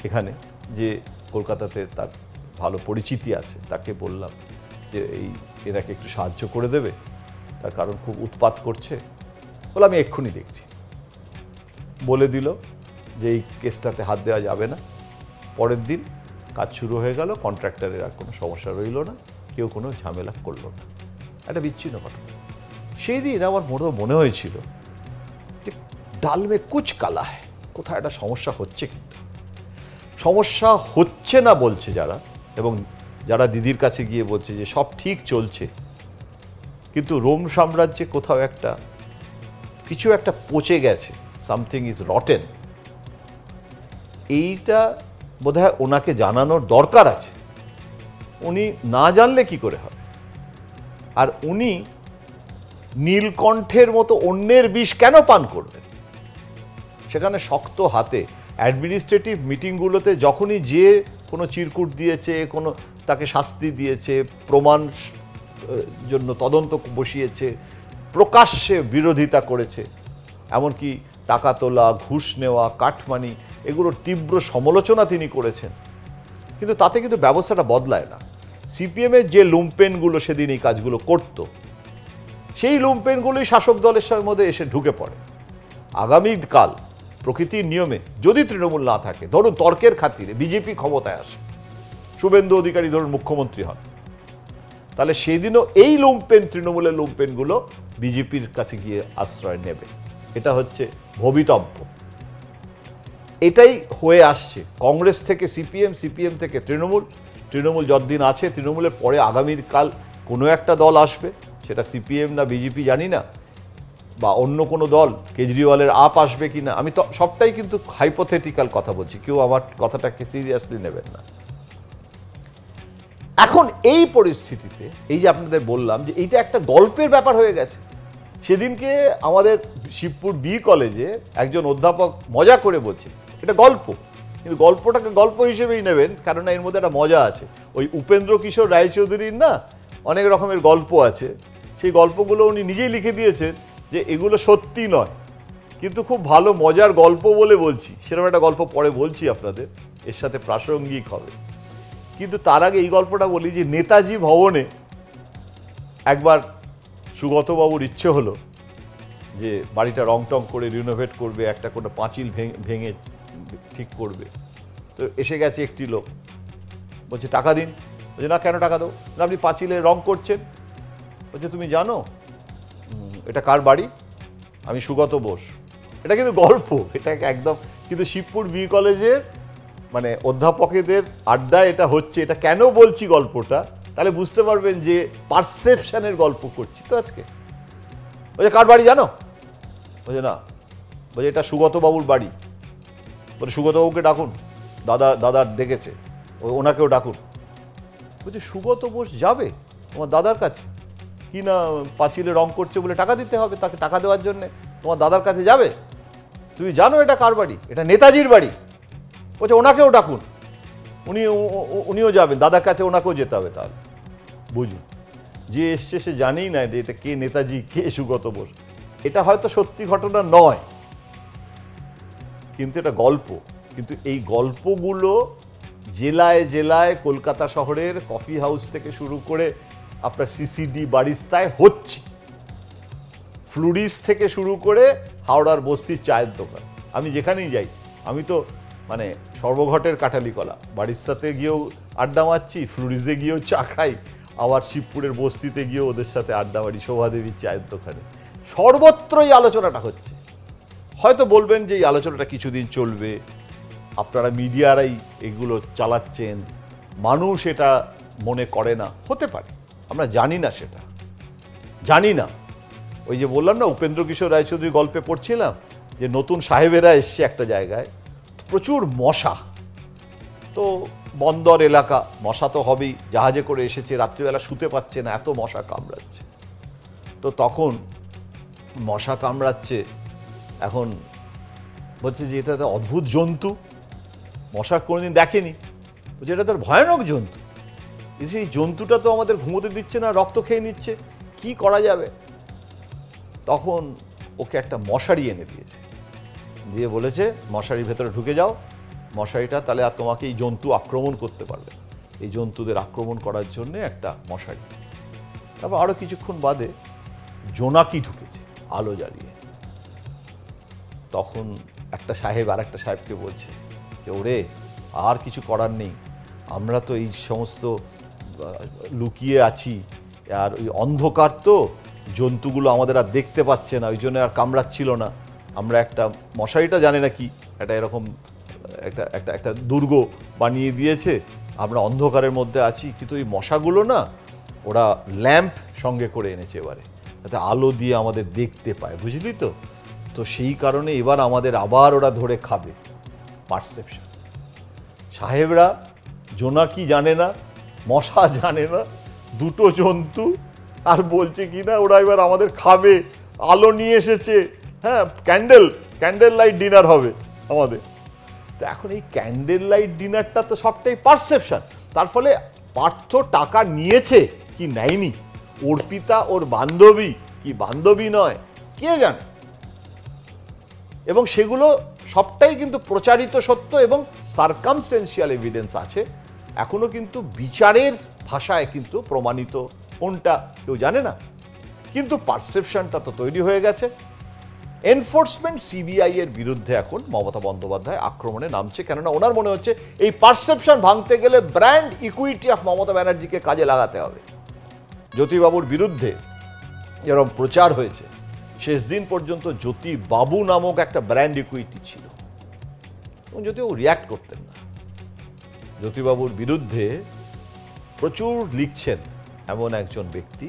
এখানে, যে কলকাতাতে তার ভালো পরিচিতি আছে, তাকে বললাম যে এনাকে একটু সাহায্য করে দেবে, তার কারণ খুব উৎপাত করছে। বলে আমি এক্ষুনি দেখছি। বলে দিল যে এই কেসটাতে হাত দেওয়া যাবে না। পরের দিন কাজ শুরু হয়ে গেল, কন্ট্রাক্টরের আর কোনো সমস্যা রইল না, কেউ কোনো ঝামেলা করলো না। একটা বিচ্ছিন্ন ঘটনা। সেই দিন আমার মনে হয়েছিল যে ডাল মে কুচ কালা হ্যায়, কোথায় একটা সমস্যা হচ্ছে। কিন্তু সমস্যা হচ্ছে না বলছে যারা, এবং যারা দিদির কাছে গিয়ে বলছে যে সব ঠিক চলছে, কিন্তু রোম সাম্রাজ্যে কোথাও একটা কিছু একটা পচে গেছে, সামথিং ইজ রটেন। এইটা বোধহয় ওনাকে জানানোর দরকার আছে। উনি না জানলে কি করে হবে? আর উনি নীলকণ্ঠের মতো অন্যের বিষ কেন পান করবেন? সেখানে শক্ত হাতে অ্যাডমিনিস্ট্রেটিভ মিটিংগুলোতে যখনই যে কোনো চিরকুট দিয়েছে, কোনো তাকে শাস্তি দিয়েছে, প্রমাণ জন্য তদন্ত বসিয়েছে, প্রকাশ্যে বিরোধিতা করেছে, এমনকি টাকা তোলা, ঘুষ নেওয়া, কাটমানি, এগুলোর তীব্র সমালোচনা তিনি করেছেন। কিন্তু তাতে কিন্তু ব্যবস্থাটা বদলায় না। সিপিএমের যে লুম্পেনগুলো সেদিন এই কাজগুলো করত, সেই লুম্পেনগুলোই শাসক দলের মধ্যে এসে ঢুকে পড়ে। আগামীকাল প্রকৃতির নিয়মে যদি তৃণমূল না থাকে, ধরুন তর্কের খাতিরে বিজেপি ক্ষমতায় আসে, শুভেন্দু অধিকারী ধরুন মুখ্যমন্ত্রী হন, তাহলে সেদিনও এই লুম্পেন, তৃণমূলের লুম্পেনগুলো বিজেপির কাছে গিয়ে আশ্রয় নেবে। এটা হচ্ছে ভবিতব্য। এটাই হয়ে আসছে। কংগ্রেস থেকে সিপিএম, সিপিএম থেকে তৃণমূল, তৃণমূল যতদিন আছে, তৃণমূলের পরে আগামীকাল কোনো একটা দল আসবে, সেটা সিপিএম না বিজেপি জানি না, বা অন্য কোনো দল, কেজরিওয়ালের আপ আসবে কি না, আমি তো সবটাই কিন্তু হাইপোথেটিক্যাল কথা বলছি, কেউ আমার কথাটাকে সিরিয়াসলি নেবেন না। এখন এই পরিস্থিতিতে, এই যে আপনাদের বললাম যে এইটা একটা গল্পের ব্যাপার হয়ে গেছে, সেদিনকে আমাদের শিবপুর বি কলেজে একজন অধ্যাপক মজা করে বলছে এটা গল্প, কিন্তু গল্পটাকে গল্প হিসেবেই নেবেন, কারণ এর মধ্যে একটা মজা আছে। ওই উপেন্দ্র কিশোর রায়চৌধুরীর না অনেক রকমের গল্প আছে, সেই গল্পগুলো উনি নিজেই লিখে দিয়েছেন যে এগুলো সত্যি নয়, কিন্তু খুব ভালো মজার গল্প বলে বলছি। সেরকম একটা গল্প পরে বলছি আপনাদের, এর সাথে প্রাসঙ্গিক হবে। কিন্তু তার আগে এই গল্পটা বলি যে নেতাজি ভবনে একবার সুগতবাবুর ইচ্ছে হলো যে বাড়িটা রং টং করে রিনোভেট করবে, একটা কোনো পাঁচিল ভেঙে ঠিক করবে। তো এসে গেছে একটি লোক, বলছে টাকা দিন। বলছে না, কেন টাকা দেবো? না, আপনি পাঁচিলে রং করছেন। বলছে তুমি জানো এটা কার বাড়ি? আমি সুগত বোস। এটা কিন্তু গল্প, এটা একদম, কিন্তু শিবপুর বি কলেজের মানে অধ্যাপকেদের আড্ডায় এটা হচ্ছে। এটা কেন বলছি গল্পটা, তাহলে বুঝতে পারবেন যে পারসেপশনের গল্প করছি তো আজকে। বলছে কার বাড়ি জানো? বলছে না। বলছে এটা সুগতবাবুর বাড়ি। বলে সুগতবাবুকে ডাকুন, দাদা ডেকেছে, ওনাকেও ডাকুন। বলছে সুগত বোস যাবে তোমার দাদার কাছে? কি না পাঁচিলে রং করছে বলে টাকা দিতে হবে, তাকে টাকা দেওয়ার জন্য তোমার দাদার কাছে যাবে? তুমি জানো এটা কার বাড়ি? এটা নেতাজির বাড়ি। বলছে ওনাকেও ডাকুন, উনিও যাবেন দাদার কাছে, ওনাকেও যেতে হবে। তাহলে বুঝুন, যে এসছে সে জানেই না এটা কে নেতাজি, কে সুগত বোস। এটা হয়তো সত্যি ঘটনা নয়, কিন্তু এটা গল্প। কিন্তু এই গল্পগুলো জেলায় জেলায়, কলকাতা শহরের কফি হাউস থেকে শুরু করে আপনার সিসিডি বারিস্তায় হচ্ছে, ফ্লুরিস থেকে শুরু করে হাওড়ার বস্তির চায়ের দোকান। আমি যেখানেই যাই, আমি তো মানে সর্বঘটের কাঠালি কলা, বারিস্তাতে গিয়েও আড্ডা মারছি, ফ্লুরিসে গিয়েও চা খাই, আবার শিবপুরের বস্তিতে গিয়েও ওদের সাথে আড্ডা মারি, শোভাদেবীর চায়ের দোকানে। সর্বত্রই আলোচনাটা হচ্ছে। হয়তো বলবেন যে এই আলোচনাটা কিছুদিন চলবে, আপনারা মিডিয়ারাই এগুলো চালাচ্ছেন, মানুষ এটা মনে করে না, হতে পারে, আমরা জানি না, সেটা জানি না। ওই যে বললাম না, উপেন্দ্র কিশোর রায়চৌধুরী গল্পে পড়ছিলাম যে নতুন সাহেবেরা এসছে একটা জায়গায়, প্রচুর মশা, তো বন্দর এলাকা, মশা তো হবেই, জাহাজে করে এসেছে, রাত্রিবেলা শুতে পাচ্ছে না, এত মশা কামড়াচ্ছে। তো তখন মশা কামড়াচ্ছে, এখন বলছে যে এটা তো অদ্ভুত জন্তু, মশা কোনোদিন দেখেনি। বলছে এটা তো ভয়ানক জন্তু, এই জন্তুটা তো আমাদের ঘুমোতে দিচ্ছে না, রক্ত খেয়ে নিচ্ছে, কি করা যাবে? তখন ওকে একটা মশারি এনে দিয়েছে, দিয়ে বলেছে মশারির ভেতরে ঢুকে যাও, মশারিটা তাহলে আর তোমাকে এই জন্তু আক্রমণ করতে পারবে, এই জন্তুদের আক্রমণ করার জন্য একটা মশারি। তারপর আরো কিছুক্ষণ বাদে জোনাকি ঢুকেছে আলো জ্বালিয়ে। তখন একটা সাহেব আর একটা সাহেবকে বলছে যে ওরে, আর কিছু করার নেই, আমরা তো এই সমস্ত লুকিয়ে আছি, আর ওই অন্ধকার তো, জন্তুগুলো আমাদের আর দেখতে পাচ্ছে না, ওই জন্য আর কামড়াচ্ছিল না। আমরা একটা মশারিটা জানে না কি একটা এরকম একটা একটা একটা দুর্গ বানিয়ে দিয়েছে, আমরা অন্ধকারের মধ্যে আছি, কিন্তু ওই মশাগুলো না ওরা ল্যাম্প সঙ্গে করে এনেছে এবারে, যাতে আলো দিয়ে আমাদের দেখতে পায়, বুঝলি তো? তো সেই কারণে এবার আমাদের আবার ওরা ধরে খাবে। পারসেপশন। সাহেবরা জোনাকি জানে না, মশা জানে না, দুটো জন্তু, আর বলছে কি না ওরা এবার আমাদের খাবে, আলো নিয়ে এসেছে, হ্যাঁ, ক্যান্ডেল লাইট ডিনার হবে আমাদের। তো এখন এই ক্যান্ডেল লাইট ডিনারটা তো সবটাই পারসেপশন। তার ফলে পার্থ টাকা নিয়েছে কি নেয়নি, অর্পিতা ওর বান্ধবী কি বান্ধবী নয়, কে জানে। এবং সেগুলো সবটাই কিন্তু প্রচারিত সত্য এবং সার্কামস্টেন্সিয়াল এভিডেন্স আছে, এখনো কিন্তু বিচারের ভাষায় কিন্তু প্রমাণিত কোনটা কেউ জানে না, কিন্তু পারসেপশনটা তো তৈরি হয়ে গেছে। এনফোর্সমেন্ট সিবিআই এর বিরুদ্ধে এখন মমতা বন্দ্যোপাধ্যায় আক্রমণে নামছে, কেননা ওনার মনে হচ্ছে এই পারসেপশন ভাঙতে গেলে ব্র্যান্ড ইকুইটি অফ মমতা ব্যানার্জিকে কাজে লাগাতে হবে। জ্যোতিবাবুর বিরুদ্ধে এরকম প্রচার হয়েছে, শেষ দিন পর্যন্ত জ্যোতি বাবু নামক একটা ব্র্যান্ড ইকুইটি ছিল, এবং জ্যোতিবাবু রিয়াক্ট করতেন না। জ্যোতিবাবুর বিরুদ্ধে প্রচুর লিখছেন এমন একজন ব্যক্তি,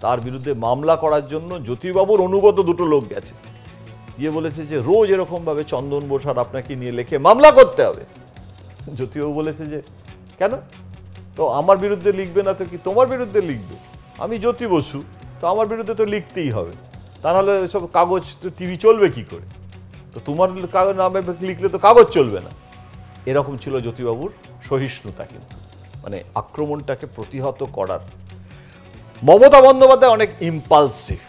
তার বিরুদ্ধে মামলা করার জন্য জ্যোতিবাবুর অনুগত দুটো লোক গেছে, গিয়ে বলেছে যে রোজ এরকম ভাবে চন্দন বোস আর আপনাকে নিয়ে লেখে মামলা করতে হবে। জ্যোতিবাবু বলেছে যে কেন, তো আমার বিরুদ্ধে লিখবে না তো কি তোমার বিরুদ্ধে লিখবে? আমি জ্যোতি বসু, তো আমার বিরুদ্ধে তো লিখতেই হবে। তা নাহলে সব কাগজ তো টিভি চলবে কি করে, তো তোমার কাগজ নামে লিখলে তো কাগজ চলবে না। এরকম ছিল জ্যোতিবাবুর সহিষ্ণুতা, কিন্তু মানে আক্রমণটাকে প্রতিহত করার। মমতা বন্দ্যোপাধ্যায় অনেক ইম্পালসিভ,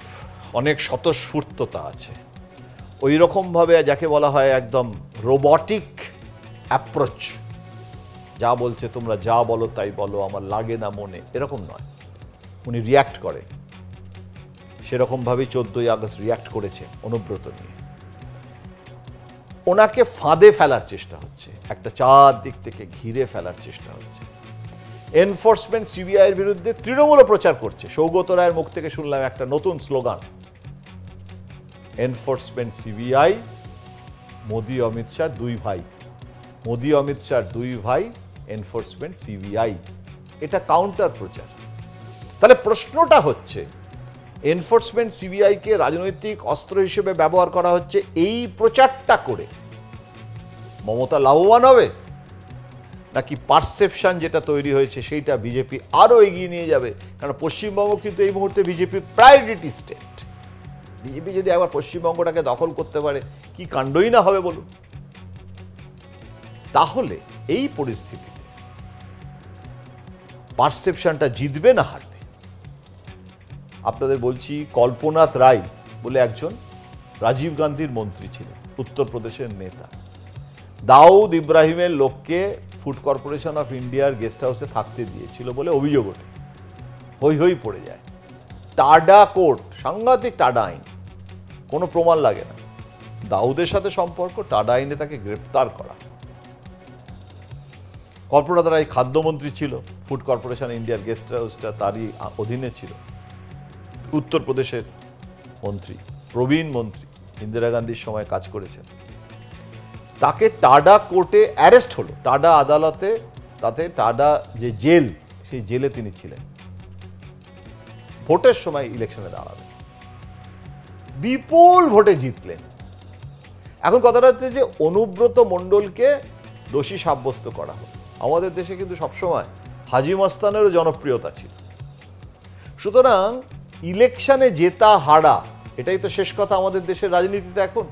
অনেক স্বতঃস্ফূর্ততা আছে, ওই রকমভাবে যাকে বলা হয় একদম রোবটিক অ্যাপ্রোচ, যা বলছে তোমরা যা বলো তাই বলো, আমার লাগে না মনে, এরকম নয়। উনি রিয়্যাক্ট করেন, সেরকমভাবেই 14ই আগস্ট রিয়্যাক্ট করেছে অনুব্রত নিয়ে। ওনাকে ফাঁদে ফেলার চেষ্টা হচ্ছে, একটা চারদিক থেকে ঘিরে ফেলার চেষ্টা হচ্ছে। এনফোর্সমেন্ট সিবিআই এর বিরুদ্ধে তৃণমূলও প্রচার করছে। সৌগত রায়ের মুখ থেকে শুনলাম একটা নতুন slogan, enforcement CBI, Modi Amit Shah দুই ভাই, মোদি অমিত শাহ দুই ভাই, এনফোর্সমেন্ট সিবিআই, এটা কাউন্টার প্রচার। তাহলে প্রশ্নটা হচ্ছে, এনফোর্সমেন্ট সিবিআই কে রাজনৈতিক অস্ত্র হিসেবে ব্যবহার করা হচ্ছে, এই প্রচারটা করে মমতা লাভবান হবে, নাকি পারসেপশন যেটা তৈরি হয়েছে সেইটা বিজেপি আরো এগিয়ে নিয়ে যাবে? কারণ পশ্চিমবঙ্গ কিন্তু এই মুহূর্তে বিজেপির প্রায়োরিটি স্টেট। বিজেপি যদি একবার পশ্চিমবঙ্গটাকে দখল করতে পারে, কি কাণ্ডই না হবে বলুন। তাহলে এই পরিস্থিতিতে পারসেপশনটা জিতবে না হারবে? আপনাদের বলছি, কল্পনাথ রায় বলে একজন রাজীব গান্ধীর মন্ত্রী ছিলেন, উত্তরপ্রদেশের নেতা, দাউদ ইব্রাহিমের লোককে ফুড কর্পোরেশন অফ ইন্ডিয়ার গেস্ট হাউসে থাকতে দিয়েছিল বলে অভিযোগ ওঠে, হই হই পড়ে যায়। টাডা কোর্ট, সাংঘাতিক টাডা আইন, কোনো প্রমাণ লাগে না, দাউদের সাথে সম্পর্ক, টাডা আইনে তাকে গ্রেপ্তার করা। কল্পনাথ রায় খাদ্যমন্ত্রী ছিল, ফুড কর্পোরেশন ইন্ডিয়ার গেস্ট হাউসটা তারই অধীনে ছিল। উত্তরপ্রদেশের মন্ত্রী, প্রবীণ মন্ত্রী, ইন্দিরা গান্ধীর সময় কাজ করেছেন। তাকে টাডা কোর্টে অ্যারেস্ট হলো, টাডা আদালতে, তাতে টাডা যে জেল, সেই জেলে তিনি ছিলেন। ভোটের সময় ইলেকশনে দাঁড়াবেন, বিপুল ভোটে জিতলেন। এখন কথাটা হচ্ছে যে অনুব্রত মণ্ডলকে দোষী সাব্যস্ত করা হলো। আমাদের দেশে কিন্তু সবসময় হাজি মস্তানেরও জনপ্রিয়তা ছিল। সুতরাং ইলেকশনে জেতা হারা এটাই তো শেষ কথা আমাদের দেশের রাজনীতিতে এখন।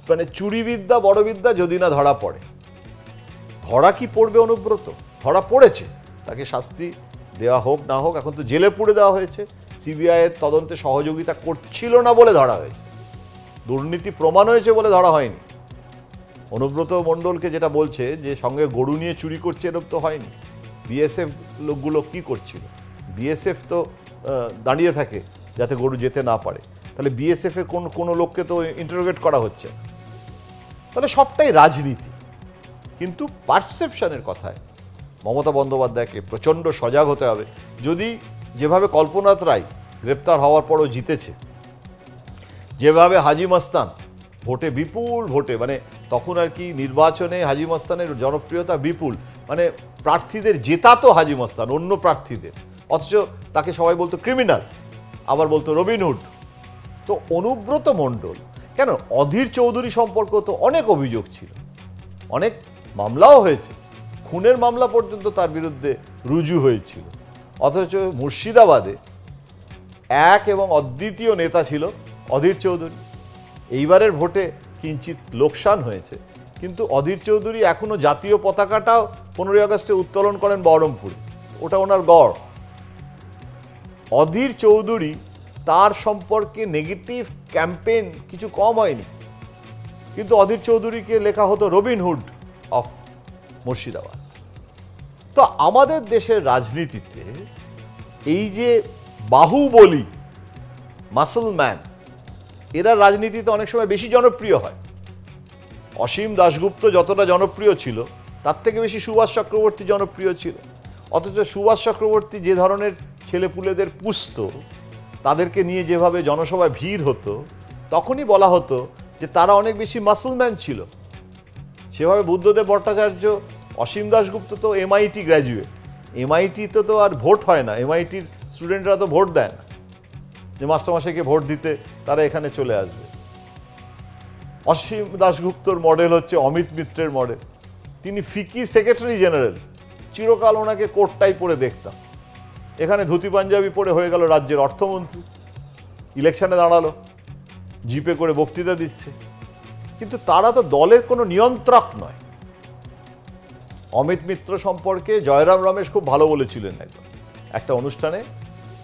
মানে চুরিবিদ্যা বড়বিদ্যা যদি না ধরা পড়ে, ধরা কি পড়বে অনুব্রত? ধরা পড়েছে, তাকে শাস্তি দেওয়া হোক না হোক, এখন তো জেলে পুড়ে দেওয়া হয়েছে। সিবিআই এর তদন্তে সহযোগিতা করছিল না বলে ধরা হয়েছে, দুর্নীতি প্রমাণ হয়েছে বলে ধরা হয়নি। অনুব্রত মণ্ডলকে যেটা বলছে যে সঙ্গে গরু নিয়ে চুরি করছে, এরকম তো হয়নি। বিএসএফ লোকগুলো কি করছিল? বিএসএফ তো দাঁড়িয়ে থাকে যাতে গরু যেতে না পারে, তাহলে বিএসএফ এর কোনো লোককে তো ইন্টারোগেট করা হচ্ছে। তাহলে সবটাই রাজনীতি। কিন্তু পারসেপশনের কথায় মমতা বন্দ্যোপাধ্যায়কে প্রচণ্ড সজাগ হতে হবে। যদি যেভাবে কল্পনাথ রায় গ্রেপ্তার হওয়ার পরও জিতেছে, যেভাবে হাজি মস্তান ভোটে বিপুল ভোটে, মানে তখন আর কি নির্বাচনে হাজি মস্তানের জনপ্রিয়তা বিপুল, মানে প্রার্থীদের জেতাতো হাজি মস্তান অন্য প্রার্থীদের, অথচ তাকে সবাই বলতো ক্রিমিনাল, আবার বলতো রবিনহুড। তো অনুব্রত মণ্ডল কেন, অধীর চৌধুরী সম্পর্ক তো অনেক অভিযোগ ছিল, অনেক মামলাও হয়েছে, খুনের মামলা পর্যন্ত তার বিরুদ্ধে রুজু হয়েছিল। অথচ মুর্শিদাবাদে এক এবং অদ্বিতীয় নেতা ছিল অধীর চৌধুরী। এইবারের ভোটে কিঞ্চিত লোকসান হয়েছে, কিন্তু অধীর চৌধুরী এখনো জাতীয় পতাকাটাও 15ই আগস্টে উত্তোলন করেন বহরমপুরে, ওটা ওনার গড়। অধীর চৌধুরী, তার সম্পর্কে নেগেটিভ ক্যাম্পেইন কিছু কম হয়নি, কিন্তু অধীর চৌধুরীকে লেখা হতো রবিনহুড অফ মুর্শিদাবাদ। তো আমাদের দেশের রাজনীতিতে এই যে বাহুবলী মাসলম্যান, এরা রাজনীতিতে অনেক সময় বেশি জনপ্রিয় হয়। অসীম দাশগুপ্ত যতটা জনপ্রিয় ছিল, তার থেকে বেশি সুভাষ চক্রবর্তী জনপ্রিয় ছিল। অথচ সুভাষ চক্রবর্তী যে ধরনের ছেলেপুলেদের পুষত, তাদেরকে নিয়ে যেভাবে জনসভায় ভিড় হতো, তখনই বলা হতো যে তারা অনেক বেশি মাসলম্যান ছিল। সেভাবে বুদ্ধদেব ভট্টাচার্য, অসীম দাশগুপ্ত তো এমআইটি গ্র্যাজুয়েট, এমআইটিতে তো আর ভোট হয় না, এমআইটির স্টুডেন্টরা তো ভোট দেয় না যে মাস্টারমশাইকে ভোট দিতে তারা এখানে চলে আসবে। অসীম দাশগুপ্তর মডেল হচ্ছে অমিত মিত্রের মডেল, তিনি ফিকি সেক্রেটারি জেনারেল, চিরকাল ওনাকে কোটটাই পরে দেখতাম। এখানে ধুতি পাঞ্জাবি পরে হয়ে গেল রাজ্যের অর্থমন্ত্রী, ইলেকশনে দাঁড়ালো, জিপে করে বক্তৃতা দিচ্ছে। কিন্তু তারা তো দলের কোনো নিয়ন্ত্রক নয়। অমিত মিত্র সম্পর্কে জয়রাম রমেশ খুব ভালো বলেছিলেন একবার একটা অনুষ্ঠানে,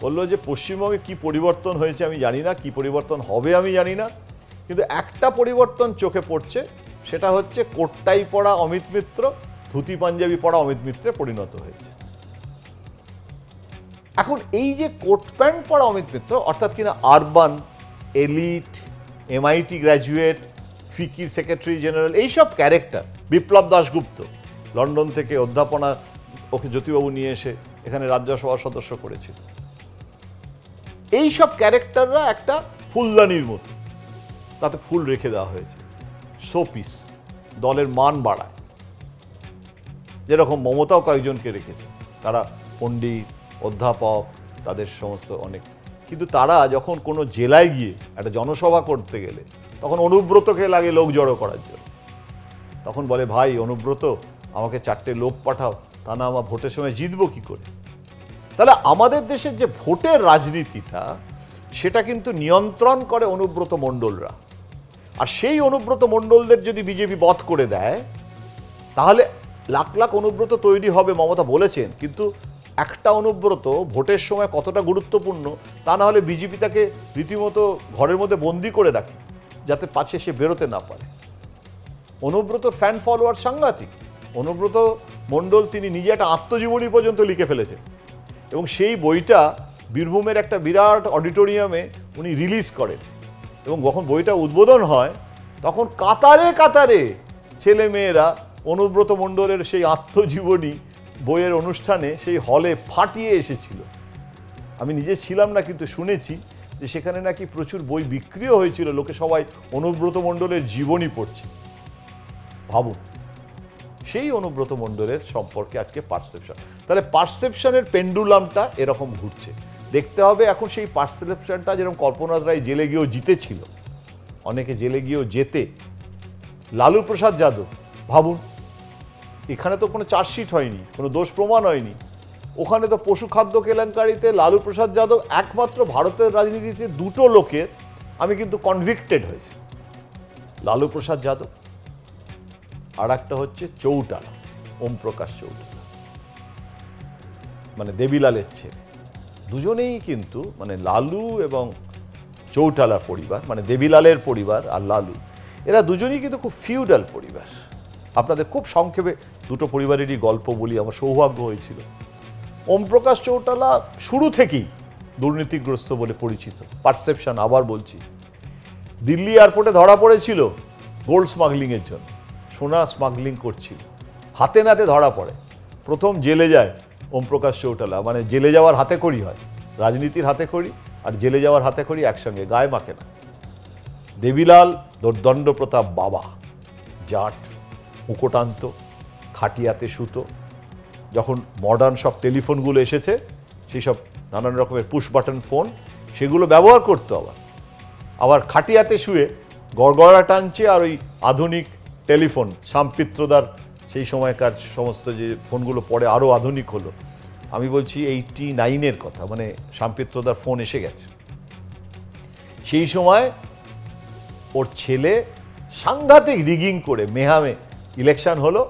বললো যে পশ্চিমবঙ্গে কি পরিবর্তন হয়েছে আমি জানি না, কি পরিবর্তন হবে আমি জানি না, কিন্তু একটা পরিবর্তন চোখে পড়ছে, সেটা হচ্ছে কোটটাই পড়া অমিত মিত্র ধুতি পাঞ্জাবি পড়া অমিত মিত্রে পরিণত হয়েছে। এখন এই যে কোট প্যান্ট পড়া অমিত মিত্র, অর্থাৎ কিনা আরবান, এলিট, MIT গ্র্যাজুয়েট, ফিকির সেক্রেটারি জেনারেল, এইসব ক্যারেক্টার, বিপ্লব দাশগুপ্ত লন্ডন থেকে অধ্যাপনা, ওকে জ্যোতিবাবু নিয়ে এসে এখানে রাজ্যসভার সদস্য করেছিল, এইসব ক্যারেক্টাররা একটা ফুলদানির মতো, তাতে ফুল রেখে দেওয়া হয়েছে, শোপিস, দলের মান বাড়ায়। যেরকম মমতাও কয়েকজনকে রেখেছে, তারা পণ্ডিত, অধ্যাপক, তাদের সমস্ত অনেক, কিন্তু তারা যখন কোনো জেলায় গিয়ে একটা জনসভা করতে গেলে তখন অনুব্রতকে লাগে লোক জড়ো করার জন্য। তখন বলে, ভাই অনুব্রত আমাকে 4টে লোক পাঠাও, তা না আমার ভোটের সময় জিতবো কি করে। তাহলে আমাদের দেশের যে ভোটের রাজনীতিটা, সেটা কিন্তু নিয়ন্ত্রণ করে অনুব্রত মণ্ডলরা। আর সেই অনুব্রত মণ্ডলদের যদি বিজেপি বধ করে দেয়, তাহলে লাখ লাখ অনুব্রত তৈরি হবে, মমতা বলেছেন। কিন্তু একটা অনুব্রত ভোটের সময় কতটা গুরুত্বপূর্ণ, তা না হলে বিজেপি তাকে রীতিমতো ঘরের মধ্যে বন্দি করে রাখে, যাতে পাছে সে বেরোতে না পারে। অনুব্রত ফ্যান ফলোয়ার সাংঘাতিক। অনুব্রত মণ্ডল তিনি নিজে একটা আত্মজীবনী পর্যন্ত লিখে ফেলেছেন, এবং সেই বইটা বীরভূমের একটা বিরাট অডিটোরিয়ামে উনি রিলিজ করেন, এবং যখন বইটা উদ্বোধন হয় তখন কাতারে কাতারে ছেলে মেয়েরা অনুব্রত মণ্ডলের সেই আত্মজীবনী বইয়ের অনুষ্ঠানে সেই হলে ফাটিয়ে এসেছিল। আমি নিজে ছিলাম না, কিন্তু শুনেছি যে সেখানে নাকি প্রচুর বই বিক্রিও হয়েছিল, লোকে সবাই অনুব্রত মণ্ডলের জীবনী পড়ছে। ভাবুন, সেই অনুব্রত মণ্ডলের সম্পর্কে আজকে পারসেপশন। তাহলে পারসেপশনের পেন্ডুলামটা এরকম ঘুরছে। দেখতে হবে এখন সেই পারসেপশনটা, যেরকম কল্পনাথ রায় জেলে গিয়েও জিতেছিল, অনেকে জেলে গিয়েও জেতে, লালু প্রসাদ যাদব, ভাবুন এখানে তো কোনো চার্জশিট হয়নি, কোনো দোষ প্রমাণ হয়নি, ওখানে তো পশু খাদ্য কেলেঙ্কারিতে লালু প্রসাদ যাদব একমাত্র ভারতের রাজনীতিতে দুটো লোকের আমি কিন্তু কনভিক্টেড হয়েছে, লালু প্রসাদ যাদব আর একটা হচ্ছে চৌটালা, ওম প্রকাশ চৌটালা, মানে দেবিলালের ছেলে। দুজনেই কিন্তু মানে লালু এবং চৌটালা পরিবার, মানে দেবিলালের পরিবার আর লালু, এরা দুজনেই কিন্তু খুব ফিউডাল পরিবার। আপনাদের খুব সংক্ষেপে দুটো পরিবারেরই গল্প বলি, আমার সৌভাগ্য হয়েছিল। ওম প্রকাশ চৌটালা শুরু থেকেই দুর্নীতিগ্রস্ত বলে পরিচিত, পারসেপশন আবার বলছি। দিল্লি এয়ারপোর্টে ধরা পড়েছিল গোল্ড স্মাগলিংয়ের জন্য, সোনা স্মাগলিং করছিল, হাতে নাতে ধরা পড়ে, প্রথম জেলে যায় ওম প্রকাশ চৌটালা। মানে জেলে যাওয়ার হাতে খড়ি হয়, রাজনীতির হাতে খড়ি আর জেলে যাওয়ার হাতে খড়ি একসঙ্গে, গায়ে মাখে না। দেবিলাল দণ্ড প্রতাপ বাবা, জাট, মুকুট আনত, খাটিয়াতে শুতো। যখন মডার্ন সব টেলিফোনগুলো এসেছে, সেই সব নানান রকমের পুশ বাটন ফোন, সেগুলো ব্যবহার করতো, আবার খাটিয়াতে শুয়ে গড়গড়া টানছে। আর ওই আধুনিক টেলিফোন, সাম্পিত্রদার সেই সময়কার সমস্ত যে ফোনগুলো পরে আরও আধুনিক হলো, আমি বলছি 89-এর কথা, মানে সাম্পিত্রদার ফোন এসে গেছে। সেই সময় ওর ছেলে সাংঘাতিক রিগিং করে, মেহামে ইলেকশন হলো,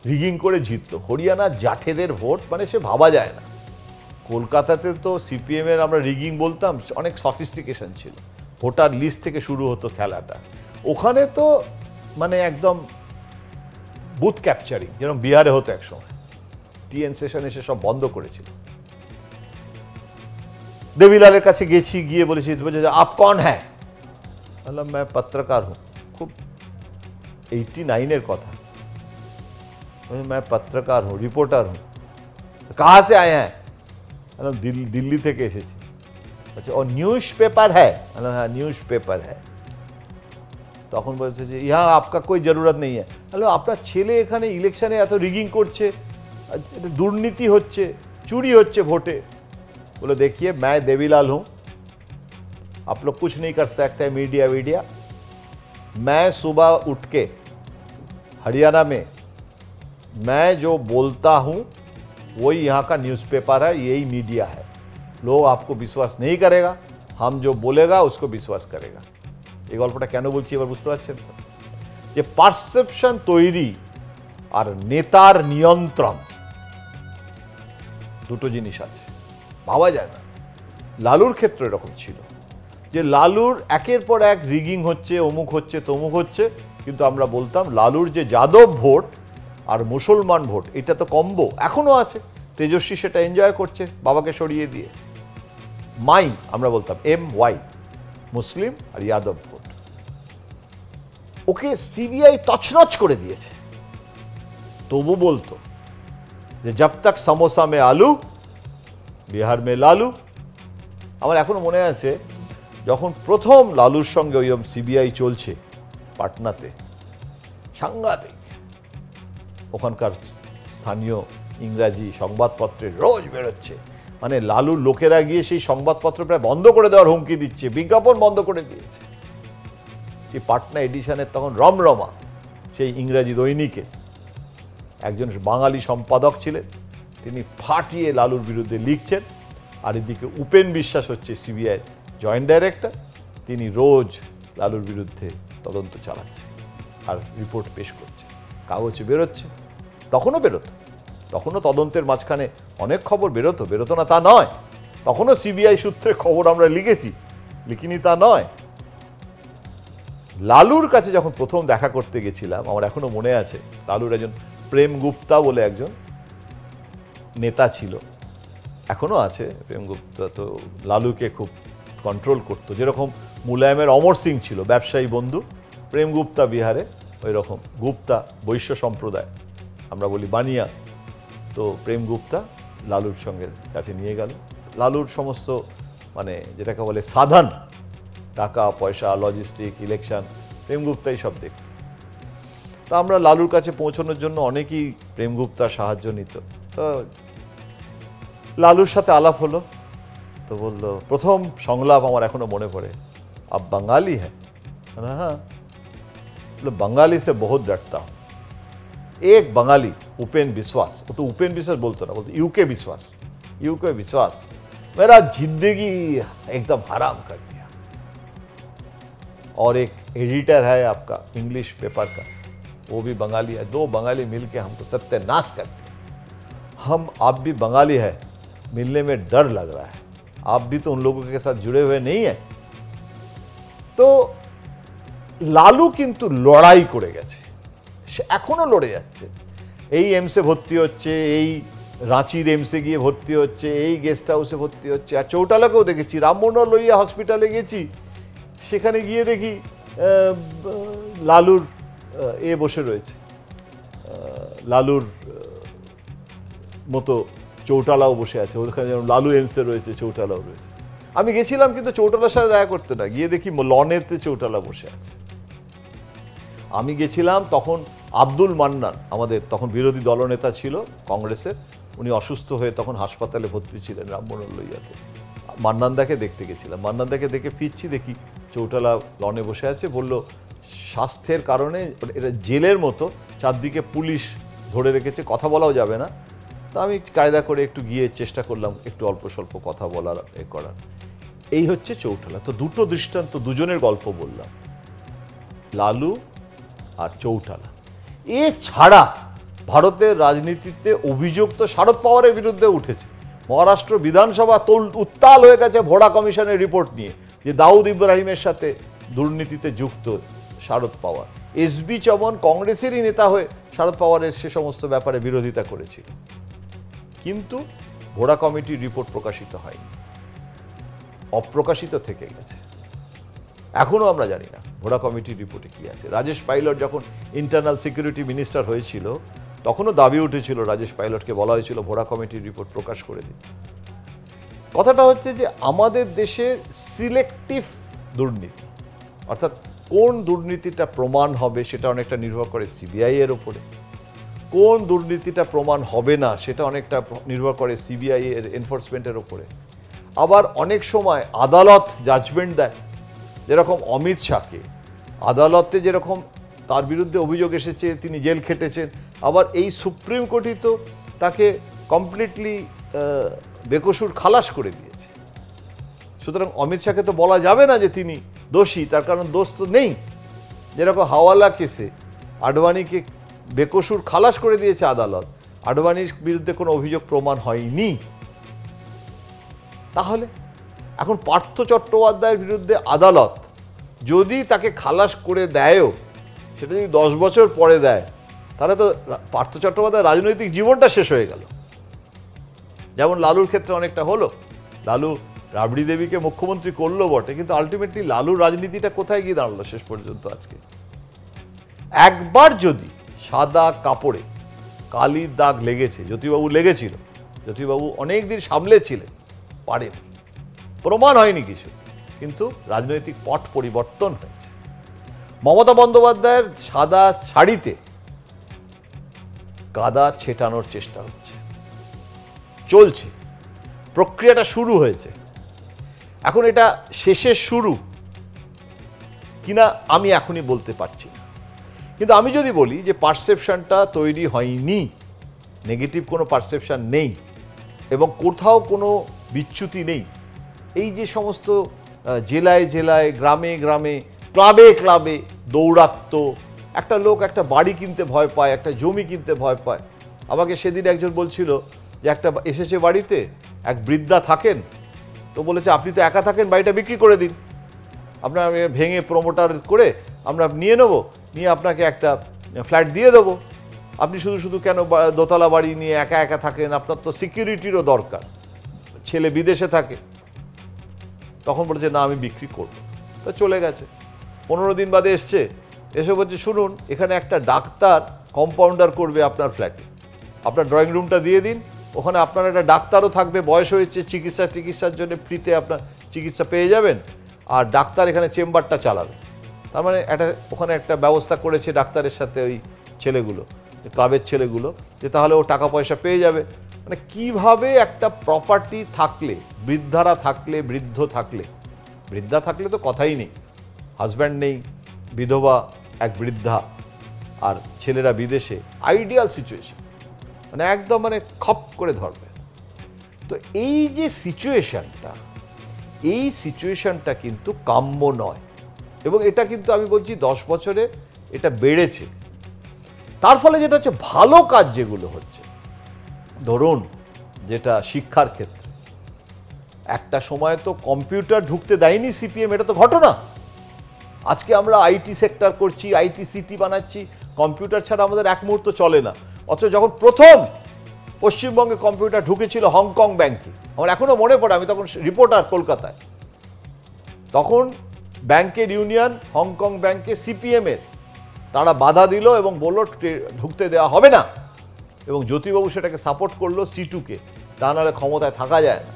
রিগিং করে জিতলো। হরিয়ানার জাঠেদের ভোট, মানে সে ভাবা যায় না। কলকাতাতে তো সিপিএমের আমরা রিগিং বলতাম, অনেক সফিস্টিকেশন ছিল, ভোটার লিস্ট থেকে শুরু হতো খেলাটা। ওখানে তো মানে একদম বুথ ক্যাপচারিং, যেরকম বিহারে হতো একসময়, টিএন সেশন এসে সব বন্ধ করেছিল। দেবিলালের কাছে গেছি, গিয়ে বলেছি আপ কন হ্যাঁ, বললাম मैं पत्रकार हूं, খুব 89-এর কথা, मैं पत्रकार हूं, रिपोर्टर हूं। कहां से आए हैं? दिल्ली থেকে এসেছি। अच्छा, और न्यूज पेपर है? हाँ न्यूज पेपर है। তখন বলছে যে ইহা আপকা कोई जरूरत नहीं है। আপনার ছেলে এখানে ইলেকশনে এত রিগিং করছে, দুর্নীতি হচ্ছে, চুরি হচ্ছে ভোটে। बोले देखिए मैं देवीलाल हूं, आप लोग कुछ नहीं कर सकते मीडिया। मैं सुबह उठ के हरियाणा में मैं जो बोलता हूं वही यहाँ का न्यूज़पेपर है, यही मीडिया है। लोग आपको विश्वास नहीं करेगा, हम जो बोलेगा उसको विश्वास करेगा। এই গল্পটা কেন বলছি এবার বুঝতে পারছেন তো? যে পারসেপশন তৈরি আর নেতার নিয়ন্ত্রণ দুটো জিনিস আছে, ভাবা যায় না। লালুর ক্ষেত্রে এরকম ছিল যে লালুর একের পর এক রিগিং হচ্ছে, অমুক হচ্ছে, তমুক হচ্ছে, কিন্তু আমরা বলতাম লালুর যে যাদব ভোট আর মুসলমান ভোট এটা তো কম্বো এখনো আছে। তেজস্বী সেটা এনজয় করছে বাবাকে সরিয়ে দিয়ে। মাই আমরা বলতাম MY, Muslim R Yadav vote. Okay CBI তছনছ করে দিয়েছে, তবু বলতো যে জব তক সমোসা মে আলু বিহার মে লালু। আমার এখনো মনে আছে যখন প্রথম লালুর সঙ্গে ওই সিবিআই চলছে পাটনাতে, সাংঘাতিক, ওখানকার স্থানীয় ইংরাজি সংবাদপত্রে রোজ বেরোচ্ছে, মানে লালুর লোকেরা গিয়ে সেই সংবাদপত্র প্রায় বন্ধ করে দেওয়ার হুমকি দিচ্ছে, বিজ্ঞাপন বন্ধ করে দিয়েছে। সেই পাটনা এডিশনের তখন রমরমা সেই ইংরাজি দৈনিকে একজন বাঙালি সম্পাদক ছিলেন, তিনি ফাটিয়ে লালুর বিরুদ্ধে লিখছেন, আর এদিকে উপেন বিশ্বাস হচ্ছে সিবিআই জয়েন্ট ডাইরেক্টর, তিনি রোজ লালুর বিরুদ্ধে তদন্ত চালাচ্ছে আর রিপোর্ট পেশ করছে, কাগজে বেরোচ্ছে। তখনও বেরোতো, তখনও তদন্তের মাঝখানে অনেক খবর বেরোতো না তা নয়, তখনও সিবিআই সূত্রে খবর আমরা লিখিনি তা নয়। লালুর কাছে যখন প্রথম দেখা করতে গেছিলাম, আমার এখনো মনে আছে, লালুর একজন প্রেম গুপ্তা বলে একজন নেতা ছিল, এখনো আছে প্রেম গুপ্তা, তো লালুকে খুব কন্ট্রোল করতো। যেরকম মুলায়মের অমর সিং ছিল ব্যবসায়ী বন্ধু, প্রেম গুপ্তা বিহারে ওই রকম গুপ্তা বৈশ্য সম্প্রদায়, আমরা বলি বানিয়া। তো প্রেম গুপ্তা লালুর সঙ্গে কাছে নিয়ে গেল, লালুর সমস্ত মানে যেটাকে বলে সাধন, টাকা পয়সা, লজিস্টিক, ইলেকশন, প্রেম গুপ্তাই সব দেখত। তা আমরা লালুর কাছে পৌঁছানোর জন্য অনেকেই প্রেম গুপ্তার সাহায্য নিত। তো লালুর সাথে আলাপ হলো, তো বললো, প্রথম সংলাপ আমার এখনো মনে পড়ে, আপ বাঙালি হ্যাঁ? হ্যাঁ। बंगाली से बहुत डरता हूं। एक बंगाली उपेन विश्वास, वो तो उपेन विश्वास बोलते ना, बोलते यूके विश्वास मेरा जिंदगी एकदम हराम कर दिया। और एक एडिटर है आपका इंग्लिश पेपर का, वो भी बंगाली है, दो बंगाली मिलके हमको सत्यानाश कर दिया। आप भी बंगाली है, मिलने में डर लग रहा है, आप भी तो उन लोगों के साथ जुड़े हुए नहीं है। तो লালু কিন্তু লড়াই করে গেছে, সে এখনো লড়ে যাচ্ছে। এই এমসে ভর্তি হচ্ছে, এই রাঁচির এমসে গিয়ে ভর্তি হচ্ছে, এই গেস্ট হাউসে ভর্তি হচ্ছে। আর চৌটালাকেও দেখেছি, রাম মনোহর লোহিয়া হসপিটালে গেছি, সেখানে গিয়ে দেখি লালুর বসে রয়েছে, লালুর মতো চৌটালাও বসে আছে, ওখানে যেমন লালু এমসে রয়েছে চৌটালাও রয়েছে। আমি গেছিলাম কিন্তু চৌটালার সাথে দেখা করতে না, গিয়ে দেখি লনেতে চৌটালা বসে আছে। আমি গেছিলাম তখন আব্দুল মান্নান, আমাদের তখন বিরোধী দলনেতা ছিল কংগ্রেসের, উনি অসুস্থ হয়ে তখন হাসপাতালে ভর্তি ছিলেন রাম মনোহর লোহিয়াতে। মান্নানদাকে দেখতে গেছিলাম, মান্নানদাকে দেখে ফিরছি, দেখি চৌটালা লনে বসে আছে। বলল স্বাস্থ্যের কারণে, এটা জেলের মতো, চারদিকে পুলিশ ধরে রেখেছে, কথা বলাও যাবে না। তা আমি কায়দা করে একটু গিয়ে চেষ্টা করলাম একটু অল্প স্বল্প কথা বলার করার। এই হচ্ছে চৌটালা। তো দুটো দৃষ্টান্ত, দুজনের গল্প বললাম, লালু আর চৌটালা। এছাড়া ভারতের রাজনীতিতে অভিযোগ তো শারদ পাওয়ারের বিরুদ্ধে উঠেছে। মহারাষ্ট্র বিধানসভা উত্তাল হয়ে গেছে ভোড়া কমিশনের রিপোর্ট নিয়ে, যে দাউদ ইব্রাহিমের সাথে দুর্নীতিতে যুক্ত শারদ পাওয়ার। SB চমন কংগ্রেসেরই নেতা হয়ে শারদ পাওয়ারের সে সমস্ত ব্যাপারে বিরোধিতা করেছিল, কিন্তু ভোড়া কমিটির রিপোর্ট প্রকাশিত হয়নি, অপ্রকাশিত থেকে গেছে। এখনো আমরা জানি না ভোড়া কমিটির রিপোর্টে কি আছে। রাজেশ পাইলট যখন ইন্টারনাল সিকিউরিটি মিনিস্টার হয়েছিল, তখনও দাবি উঠেছিল, রাজেশ পাইলটকে বলা হয়েছিল ভোড়া কমিটির রিপোর্ট প্রকাশ করে দিতে। কথাটা হচ্ছে যে আমাদের দেশের সিলেক্টিভ দুর্নীতি, অর্থাৎ কোন দুর্নীতিটা প্রমাণ হবে সেটা অনেকটা নির্ভর করে সিবিআই এর উপরে, কোন দুর্নীতিটা প্রমাণ হবে না সেটা অনেকটা নির্ভর করে সিবিআই এর এনফোর্সমেন্টের উপরে। আবার অনেক সময় আদালত জাজমেন্ট দেয়, যেরকম অমিত শাহকে আদালতে যেরকম তার বিরুদ্ধে অভিযোগ এসেছে, তিনি জেল খেটেছেন, আবার এই সুপ্রিম কোর্টই তো তাকে কমপ্লিটলি বেকসুর খালাস করে দিয়েছে। সুতরাং অমিত শাহকে তো বলা যাবে না যে তিনি দোষী, তার কারণ দোষ তো নেই। যেরকম হাওয়ালা কেসে আডবাণীকে বেকসুর খালাস করে দিয়েছে আদালত, আডবাণীর বিরুদ্ধে কোনো অভিযোগ প্রমাণ হয়নি। তাহলে এখন পার্থ চট্টোপাধ্যায়ের বিরুদ্ধে আদালত যদি তাকে খালাস করে দেয়ও, সেটা যদি 10 বছর পরে দেয়, তাহলে তো পার্থ চট্টোপাধ্যায়ের রাজনৈতিক জীবনটা শেষ হয়ে গেল। যেমন লালুর ক্ষেত্রে অনেকটা হলো, লালু রাবড়ি দেবীকে মুখ্যমন্ত্রী করলো বটে, কিন্তু আলটিমেটলি লালুর রাজনীতিটা কোথায় গিয়ে দাঁড়ালো শেষ পর্যন্ত? আজকে একবার যদি সাদা কাপড়ে কালির দাগ লেগেছে, জ্যোতিবাবু লেগেছিল, জ্যোতিবাবু অনেকদিন সামলেছিলেন, পারেনি, প্রমাণ হয়নি কিছু, কিন্তু রাজনৈতিক পট পরিবর্তন হয়েছে। মমতা বন্দ্যোপাধ্যায়ের সাদা শাড়িতে কাদা ছেটানোর চেষ্টা হচ্ছে, চলছে, প্রক্রিয়াটা শুরু হয়েছে। এখন এটা শেষের শুরু কিনা আমি এখনই বলতে পারছি না, কিন্তু আমি যদি বলি যে পারসেপশনটা তৈরি হয়নি, নেগেটিভ কোনো পারসেপশন নেই এবং কোথাও কোনো বিচ্যুতি নেই। এই যে সমস্ত জেলায় জেলায়, গ্রামে গ্রামে, ক্লাবে ক্লাবে দৌরাত্ম, একটা লোক একটা বাড়ি কিনতে ভয় পায়, একটা জমি কিনতে ভয় পায়। আমাকে সেদিন একজন বলছিল যে একটা এসেছে বাড়িতে, এক বৃদ্ধা থাকেন, তো বলেছে আপনি তো একা থাকেন, বাড়িটা বিক্রি করে দিন, আপনার ভেঙে প্রমোটার করে আমরা নিয়ে নেব, নিয়ে আপনাকে একটা ফ্ল্যাট দিয়ে দেবো, আপনি শুধু শুধু কেন দোতলা বাড়ি নিয়ে একা একা থাকেন, আপনার তো সিকিউরিটিরও দরকার, ছেলে বিদেশে থাকে। তখন বলেছে না, আমি বিক্রি করব। তো চলে গেছে। 15 দিন বাদে এসছে, এসে বলছে শুনুন, এখানে একটা ডাক্তার কম্পাউন্ডার করবে আপনার ফ্ল্যাটে, আপনার ড্রয়িং রুমটা দিয়ে দিন, ওখানে আপনার একটা ডাক্তারও থাকবে, বয়স হয়েছে, চিকিৎসার জন্য ফ্রিতে আপনার চিকিৎসা পেয়ে যাবেন, আর ডাক্তার এখানে চেম্বারটা চালাবে। তার মানে ওখানে একটা ব্যবস্থা করেছে ডাক্তারের সাথে ওই ছেলেগুলো, ক্লাবের ছেলেগুলো, যে তাহলে ও টাকা পয়সা পেয়ে যাবে। মানে কিভাবে একটা প্রপার্টি থাকলে, বৃদ্ধারা থাকলে, বৃদ্ধা থাকলে তো কথাই নেই, হাজব্যান্ড নেই, বিধবা এক বৃদ্ধা, আর ছেলেরা বিদেশে, আইডিয়াল সিচুয়েশন, মানে একদম মানে খপ করে ধরবে। তো এই যে সিচুয়েশনটা, এই সিচুয়েশনটা কিন্তু কাম্য নয়, এবং এটা কিন্তু আমি বলছি 10 বছরে এটা বেড়েছে। তার ফলে যেটা হচ্ছে, ভালো কাজ যেগুলো হচ্ছে, ধরুন যেটা শিক্ষার ক্ষেত্রে, একটা সময় তো কম্পিউটার ঢুকতে দেয়নি সিপিএম, এটা তো ঘটনা। আজকে আমরা আইটি সেক্টর করছি, আইটি সিটি বানাচ্ছি, কম্পিউটার ছাড়া আমাদের এক মুহূর্ত চলে না। অথচ যখন প্রথম পশ্চিমবঙ্গে কম্পিউটার ঢুকেছিল হংকং ব্যাংকে, আমার এখনো মনে পড়ে, আমি তখন রিপোর্টার কলকাতায়, তখন ব্যাংকের ইউনিয়ন হংকং ব্যাংকে সিপিএমের, তারা বাধা দিল এবং বলল ঢুকতে দেওয়া হবে না, এবং জ্যোতিবাবু সেটাকে সাপোর্ট করলো, সিটুকে, তা নাহলে ক্ষমতায় থাকা যায় না,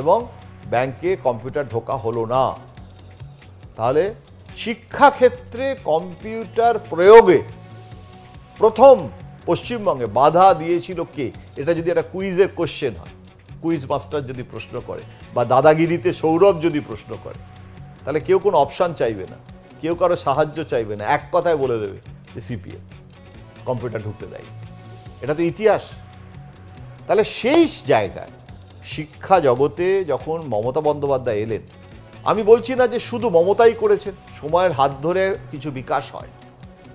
এবং ব্যাংকে কম্পিউটার ঢোকা হলো না। তাহলে শিক্ষাক্ষেত্রে কম্পিউটার প্রয়োগে প্রথম পশ্চিমবঙ্গে বাধা দিয়েছিল কে? এটা যদি একটা কুইজের কোশ্চেন হয়, কুইজ মাস্টার যদি প্রশ্ন করে, বা দাদাগিরিতে সৌরভ যদি প্রশ্ন করে, তাহলে কেউ কোনো অপশান চাইবে না, কেউ কারো সাহায্য চাইবে না, এক কথায় বলে দেবে যে সিপিএম কম্পিউটার ঢুকতে দেয়। এটা তো ইতিহাস। তাহলে সেই জায়গায় শিক্ষা জগতে যখন মমতা বন্দ্যোপাধ্যায় এলেন, আমি বলছি না যে শুধু মমতাই করেছেন, সময়ের হাত ধরে কিছু বিকাশ হয়।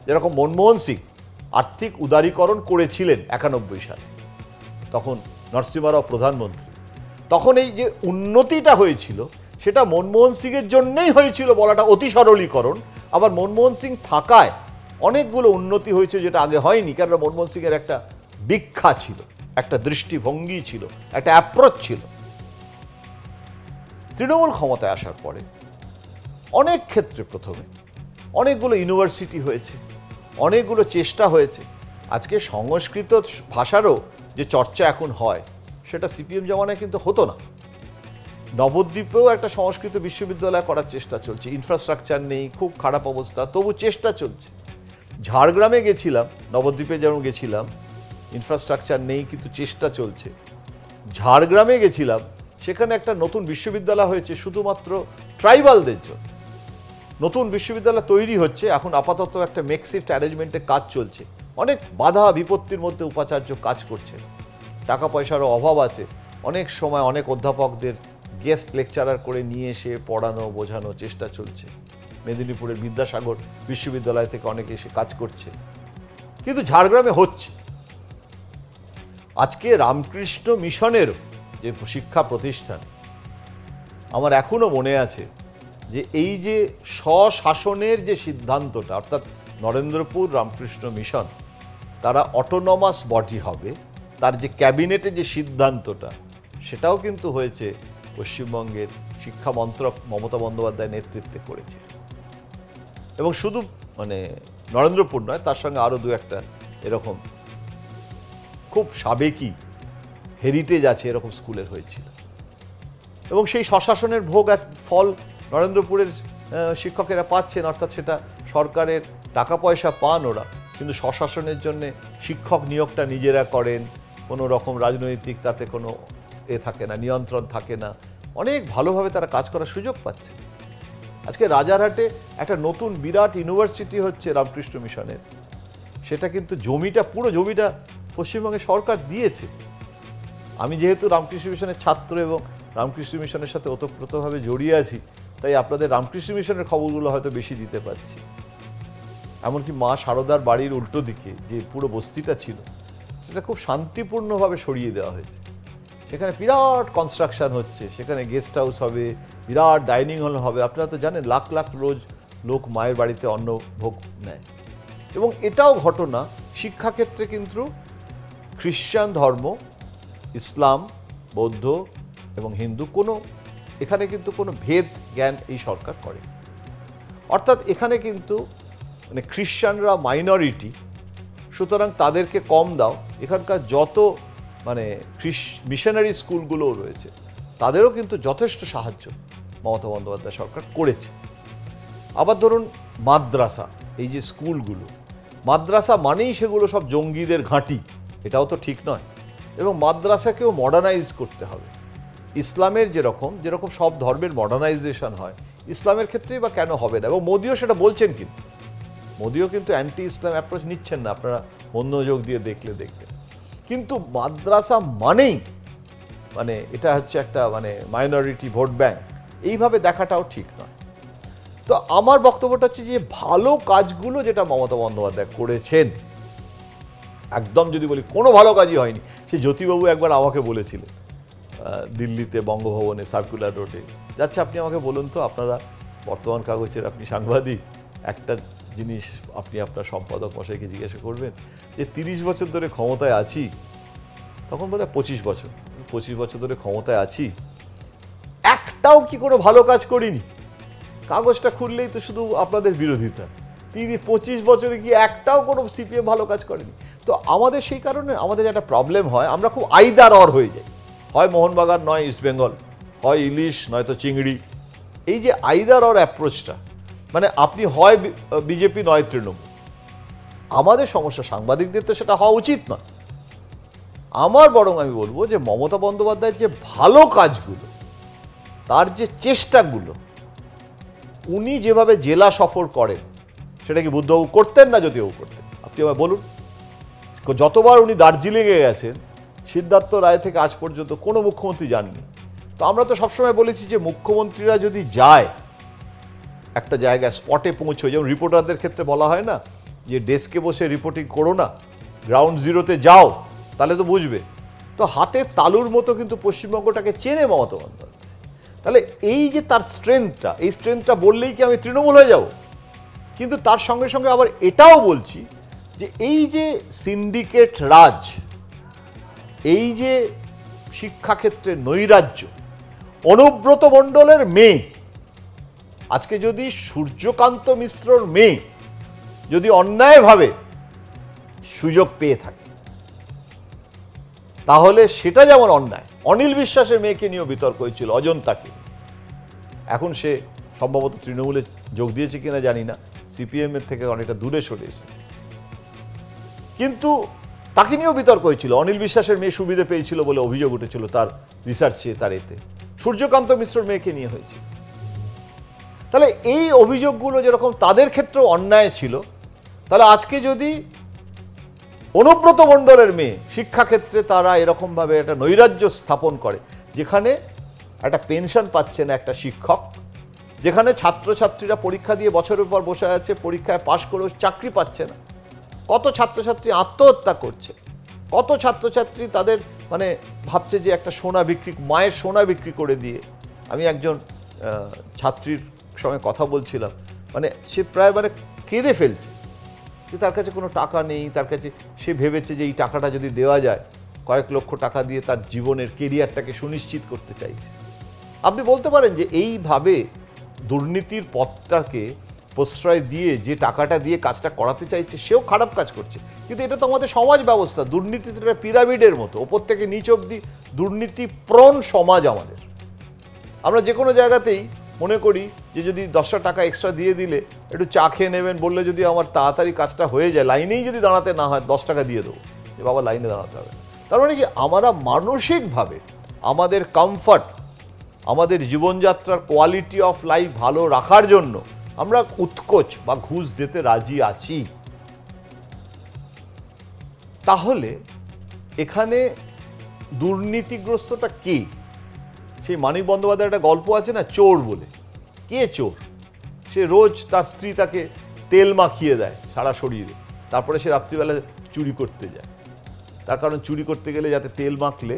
যেরকম মনমোহন সিং আর্থিক উদারীকরণ করেছিলেন 91 সালে, তখন নরসিংহ রাও প্রধানমন্ত্রী, তখন এই যে উন্নতিটা হয়েছিল সেটা মনমোহন সিংয়ের জন্যই হয়েছিল বলাটা অতি সরলীকরণ। আবার মনমোহন সিং থাকায় অনেকগুলো উন্নতি হয়েছে যেটা আগে হয়নি, কারণ মনমোহন সিংয়ের একটা দীক্ষা ছিল, একটা দৃষ্টিভঙ্গি ছিল, একটা অ্যাপ্রোচ ছিল। তৃণমূল ক্ষমতায় আসার পরে অনেক ক্ষেত্রে প্রথমে অনেকগুলো ইউনিভার্সিটি হয়েছে, অনেকগুলো চেষ্টা হয়েছে। আজকে সংস্কৃত ভাষারও যে চর্চা এখন হয়, সেটা সিপিএম জমানায় কিন্তু হতো না। নবদ্বীপেও একটা সংস্কৃত বিশ্ববিদ্যালয় করার চেষ্টা চলছে, ইনফ্রাস্ট্রাকচার নেই, খুব খারাপ অবস্থা, তবু চেষ্টা চলছে। ঝাড়গ্রামে গেছিলাম, নবদ্বীপে যেমন গেছিলাম, ইনফ্রাস্ট্রাকচার নেই কিন্তু চেষ্টা চলছে। ঝাড়গ্রামে গেছিলাম, সেখানে একটা নতুন বিশ্ববিদ্যালয় হয়েছে শুধুমাত্র ট্রাইবালদের জন্য, নতুন বিশ্ববিদ্যালয় তৈরি হচ্ছে, এখন আপাতত একটা মেকশিফট অ্যারেঞ্জমেন্টে কাজ চলছে, অনেক বাধা বিপত্তির মধ্যে উপাচার্য কাজ করছেন। টাকা পয়সারও অভাব আছে, অনেক সময় অনেক অধ্যাপকদের গেস্ট লেকচারার করে নিয়ে এসে পড়ানো বোঝানো চেষ্টা চলছে। মেদিনীপুরের বিদ্যাসাগর বিশ্ববিদ্যালয় থেকে অনেকে এসে কাজ করছে, কিন্তু ঝাড়গ্রামে হচ্ছে। আজকে রামকৃষ্ণ মিশনের যে শিক্ষা প্রতিষ্ঠান, আমার এখনো মনে আছে যে এই যে স্বশাসনের যে সিদ্ধান্তটা, অর্থাৎ নরেন্দ্রপুর রামকৃষ্ণ মিশন তারা অটোনমাস বডি হবে, তার যে ক্যাবিনেটে যে সিদ্ধান্তটা, সেটাও কিন্তু হয়েছে পশ্চিমবঙ্গের শিক্ষা মন্ত্রক মমতা বন্দ্যোপাধ্যায় নেতৃত্বে করেছে। এবং শুধু নরেন্দ্রপুর নয়, তার সঙ্গে আরও দু একটা এরকম খুব সাবেকি হেরিটেজ আছে এরকম স্কুলের হয়েছিল। এবং সেই স্বশাসনের ভোগ ফল নরেন্দ্রপুরের শিক্ষকেরা পাচ্ছেন, অর্থাৎ সেটা সরকারের টাকা পয়সা পান ওরা, কিন্তু স্বশাসনের জন্য শিক্ষক নিয়োগটা নিজেরা করেন, কোনো রকম রাজনৈতিক তাতে কোনো থাকে না, নিয়ন্ত্রণ থাকে না, অনেক ভালোভাবে তারা কাজ করার সুযোগ পাচ্ছে। আজকে রাজারহাটে একটা নতুন বিরাট ইউনিভার্সিটি হচ্ছে রামকৃষ্ণ মিশনের, সেটা কিন্তু পুরো জমিটা পশ্চিমবঙ্গের সরকার দিয়েছে। আমি যেহেতু রামকৃষ্ণ মিশনের ছাত্র এবং রামকৃষ্ণ মিশনের সাথে ওতপ্রোতভাবে জড়িয়ে আছি, তাই আপনাদের রামকৃষ্ণ মিশনের খবরগুলো হয়তো বেশি দিতে পারছি। এমনকি মা শারদার বাড়ির উল্টো দিকে যে পুরো বস্তিটা ছিল, সেটা খুব শান্তিপূর্ণভাবে সরিয়ে দেওয়া হয়েছে। সেখানে বিরাট কনস্ট্রাকশন হচ্ছে, সেখানে গেস্ট হাউস হবে, বিরাট ডাইনিং হল হবে। আপনারা তো জানেন লাখ লাখ রোজ লোক মায়ের বাড়িতে অন্ন ভোগ নেয়। এবং এটাও ঘটনা, শিক্ষাক্ষেত্রে কিন্তু খ্রিশ্চান ধর্ম, ইসলাম, বৌদ্ধ এবং হিন্দু এখানে কিন্তু কোনো ভেদ জ্ঞান এই সরকার করে। অর্থাৎ এখানে কিন্তু খ্রিশ্চানরা মাইনরিটি, সুতরাং তাদেরকে কম দাও। এখানকার যত মিশনারি স্কুলগুলোও রয়েছে, তাদেরও কিন্তু যথেষ্ট সাহায্য মমতা বন্দ্যোপাধ্যায় সরকার করেছে। আবার ধরুন মাদ্রাসা, এই যে স্কুলগুলো, মাদ্রাসা মানেই সেগুলো সব জঙ্গিদের ঘাঁটি, এটাও তো ঠিক নয়। এবং মাদ্রাসাকেও মডার্নাইজ করতে হবে। ইসলামের যেরকম সব ধর্মের মডার্নাইজেশন হয়, ইসলামের ক্ষেত্রেই বা কেন হবে না? এবং মোদিও সেটা বলছেন, কিন্তু মোদিও কিন্তু অ্যান্টি ইসলাম অ্যাপ্রোচ নিচ্ছেন না, আপনারা মনোযোগ দিয়ে দেখবেন। কিন্তু মাদ্রাসা মানেই এটা হচ্ছে একটা মাইনরিটি ভোট ব্যাংক, এইভাবে দেখাটাও ঠিক নয়। তো আমার বক্তব্যটা হচ্ছে যে ভালো কাজগুলো যেটা মমতা বন্দ্যোপাধ্যায় করেছেন, একদম যদি বলি কোনো ভালো কাজই হয়নি। সে জ্যোতিবাবু একবার আমাকে বলেছিলেন দিল্লিতে বঙ্গভবনে সার্কুলার রোডে যাচ্ছে, আপনি আমাকে বলুন তো, আপনারা বর্তমান কাগজের আপনি সাংবাদিক, একটা জিনিস আপনি আপনার সম্পাদক মশাইকে জিজ্ঞাসা করবেন যে 30 বছর ধরে ক্ষমতায় আছি, তখন বোধহয় 25 বছর ধরে ক্ষমতায় আছি, একটাও কি কোনো ভালো কাজ করিনি? কাগজটা খুললেই তো শুধু আপনাদের বিরোধিতা। 25 বছরে কি একটাও কোনো সিপিএম ভালো কাজ করেনি? তো আমাদের সেই কারণে আমাদের একটা প্রবলেম হয়, আমরা খুব আইদার অর হয়ে যাই, হয় মোহনবাগান নয় ইস্টবেঙ্গল, হয় ইলিশ নয়তো চিংড়ি। এই যে আইদার অর অ্যাপ্রোচটা, আপনি হয় বিজেপি নয় তৃণমূল। আমাদের সমস্যা, সাংবাদিকদের তো সেটা হওয়া উচিত নয়। বরং আমি বলবো যে মমতা বন্দ্যোপাধ্যায়ের যে ভালো কাজগুলো, তার যে চেষ্টাগুলো, উনি যেভাবে জেলা সফর করেন, সেটা কি বুদ্ধবাবু করতেন না জ্যোতিবাবু করতেন? আপনি আমায় বলুন। যতবার উনি দার্জিলিংয়ে গেছেন, সিদ্ধার্থ রায় থেকে আজ পর্যন্ত কোনো মুখ্যমন্ত্রী যাননি। তো আমরা তো সবসময় বলেছি যে মুখ্যমন্ত্রীরা যদি যায় একটা জায়গায়, স্পটে পৌঁছয়, যেমন রিপোর্টারদের ক্ষেত্রে বলা হয় না যে ডেস্কে বসে রিপোর্টিং করো না, গ্রাউন্ড জিরোতে যাও, তাহলে তো বুঝবে। তো হাতের তালুর মতো কিন্তু পশ্চিমবঙ্গটাকে চেনে মমতা বন্দ্যোপাধ্যায়। তাহলে এই যে তার স্ট্রেংথটা, এই স্ট্রেংথটা বললেই কি আমি তৃণমূল হয়ে যাব? কিন্তু তার সঙ্গে সঙ্গে আবার এটাও বলছি যে এই যে সিন্ডিকেট রাজ, এই যে শিক্ষাক্ষেত্রে নৈরাজ্য, অনুব্রত মণ্ডলের মেয়ে, আজকে যদি সূর্যকান্ত মিশ্রর মেয়ে যদি অন্যায়ভাবে সুযোগ পেয়ে থাকে, তাহলে সেটা যেমন অন্যায়। অনিল বিশ্বাসের মেয়েকে নিয়েও বিতর্ক হয়েছিল, অজন্তাকে। এখন সে সম্ভবত তৃণমূলে যোগ দিয়েছে কিনা জানি না, সিপিএম এর থেকে অনেকটা দূরে সরে এসেছে, কিন্তু তাকে নিয়েও বিতর্ক হয়েছিল। অনিল বিশ্বাসের মেয়ে সুবিধা পেয়েছিল বলে অভিযোগ উঠেছিল তার রিসার্চে, তার এতে। সূর্যকান্ত মিশ্রর মেয়েকে নিয়ে হয়েছিল। তাহলে এই অভিযোগগুলো যেরকম তাদের ক্ষেত্রেও অন্যায় ছিল, তাহলে আজকে যদি অনুব্রত মণ্ডলের মেয়ে শিক্ষাক্ষেত্রে তারা এরকমভাবে একটা নৈরাজ্য স্থাপন করে, যেখানে একটা পেনশন পাচ্ছে না একটা শিক্ষক, যেখানে ছাত্রছাত্রীরা পরীক্ষা দিয়ে বছরের পর বসে আছে, পরীক্ষায় পাশ করেও চাকরি পাচ্ছে না। কত ছাত্রছাত্রী আত্মহত্যা করছে, কত ছাত্রছাত্রী তাদের মানে ভাবছে যে একটা সোনা বিক্রি, মায়ের সোনা বিক্রি করে দিয়ে। আমি একজন ছাত্রীর সঙ্গে কথা বলছিলাম, মানে সে প্রায় মানে কেঁদে ফেলছে যে তার কাছে কোনো টাকা নেই, তার কাছে সে ভেবেছে যে এই টাকাটা যদি দেওয়া যায় কয়েক লক্ষ টাকা দিয়ে তার জীবনের কেরিয়ারটাকে সুনিশ্চিত করতে চাইছে। আপনি বলতে পারেন যে এইভাবে দুর্নীতির পথটাকে প্রশ্রয় দিয়ে যে টাকাটা দিয়ে কাজটা করাতে চাইছে সেও খারাপ কাজ করছে। কিন্তু এটা তো আমাদের সমাজ ব্যবস্থা, দুর্নীতি তো একটা পিরামিডের মতো, ওপর থেকে নিচ অবধি দুর্নীতি প্রণ সমাজ আমাদের। আমরা যে কোনো জায়গাতেই মনে করি যে যদি 10টা টাকা এক্সট্রা দিয়ে দিলে একটু চা খেয়ে নেবেন বললে যদি আমার তাড়াতাড়ি কাজটা হয়ে যায়, লাইনেই যদি দাঁড়াতে না হয় 10 টাকা দিয়ে দেবো, যে বাবা লাইনে দাঁড়াতে হবে। তার মানে কি আমরা মানসিকভাবে আমাদের কমফর্ট, আমাদের জীবনযাত্রার কোয়ালিটি অফ লাইফ ভালো রাখার জন্য আমরা উৎকোচ বা ঘুষ দিতে রাজি আছি। তাহলে এখানে দুর্নীতিগ্রস্তটা কে? সেই মানিক বন্দ্যোপাধ্যায়ের একটা গল্প আছে না, চোর বলে। কে চোর? সে রোজ তার স্ত্রী তাকে তেল মাখিয়ে দেয় সারা শরীরে, তারপরে সে রাত্রিবেলা চুরি করতে যায়। তার কারণ চুরি করতে গেলে যাতে তেল মাখলে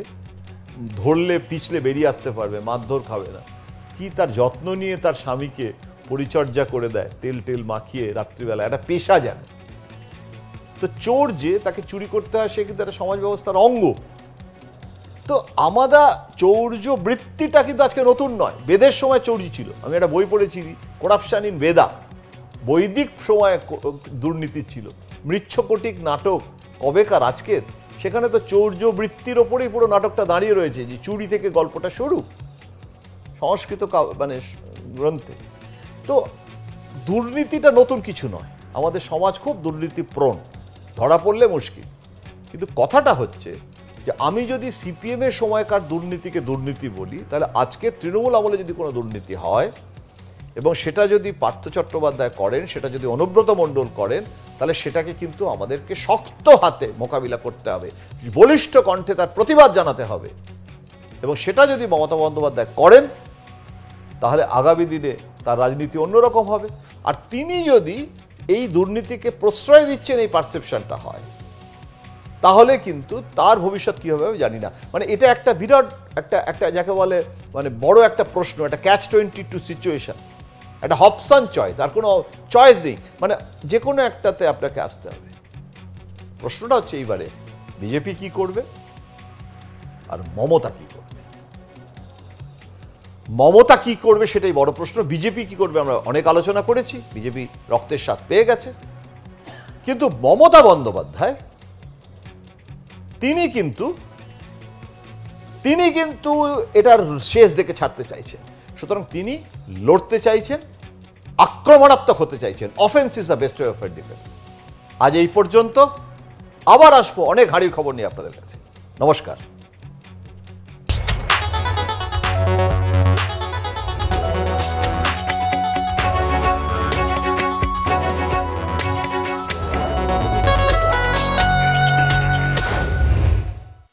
ধরলে পিছলে বেরিয়ে আসতে পারবে, মারধর খাবে না। কি তার যত্ন নিয়ে তার স্বামীকে পরিচর্যা করে দেয়, তেল টেল মাখিয়ে রাত্রিবেলা, একটা পেশা জানে। তো চোর যে তাকে চুরি করতে হয়, সে কিন্তু একটা সমাজ ব্যবস্থার অঙ্গ। তো আমাদের চৌর্য বৃত্তিটা কিন্তু আজকে নতুন নয়, বেদের সময় চৌরি ছিল। আমি একটা বই পড়েছি, করাপশন ইন বেদা, বৈদিক সময় দুর্নীতি ছিল। মৃচ্ছকটিক নাটক কবেকার, আজকের। সেখানে তো চৌর্য বৃত্তির ওপরেই পুরো নাটকটা দাঁড়িয়ে রয়েছে, যে চুরি থেকে গল্পটা শুরু, সংস্কৃত মানে গ্রন্থে। তো দুর্নীতিটা নতুন কিছু নয়, আমাদের সমাজ খুব দুর্নীতিপ্রণ, ধরা পড়লে মুশকিল। কিন্তু কথাটা হচ্ছে যে আমি যদি সিপিএম এর সময়কার দুর্নীতিকে দুর্নীতি বলি, তাহলে আজকে তৃণমূল আমলে যদি কোনো দুর্নীতি হয় এবং সেটা যদি পার্থ চট্টোপাধ্যায় করেন, সেটা যদি অনুব্রত মণ্ডল করেন, তাহলে সেটাকে কিন্তু আমাদেরকে শক্ত হাতে মোকাবিলা করতে হবে, বলিষ্ঠ কণ্ঠে তার প্রতিবাদ জানাতে হবে। এবং সেটা যদি মমতা বন্দ্যোপাধ্যায় করেন, তাহলে আগামী দিনে তার রাজনীতি অন্যরকম হবে। আর তিনি যদি এই দুর্নীতিকে প্রশ্রয় দিচ্ছেন, এই পারসেপশনটা হয়, তাহলে কিন্তু তার ভবিষ্যৎ কি হবে আমি জানি না। মানে এটা একটা বিরাট একটা যাকে বলে মানে বড় একটা প্রশ্ন, একটা catch-22 সিচুয়েশন, একটা হবসন চয়েস, আর কোনো চয়েস নেই। মানে যে কোনো একটাতে আপনাকে আসতে হবে। প্রশ্নটা হচ্ছে এইবারে বিজেপি কি করবে আর মমতা কি করবে। মমতা কি করবে সেটাই বড় প্রশ্ন। বিজেপি কি করবে আমরা অনেক আলোচনা করেছি, বিজেপি রক্তের স্বাদ পেয়ে গেছে। কিন্তু মমতা বন্দ্যোপাধ্যায় তিনি কিন্তু এটার শেষ দেখে ছাড়তে চাইছেন। সুতরাং তিনি লড়তে চাইছেন, আক্রমণাত্মক হতে চাইছেন। Offence is the best way of defence. আজ এই পর্যন্ত, আবার আসবো অনেক হাড়ির খবর নিয়ে আপনাদের কাছে। নমস্কার।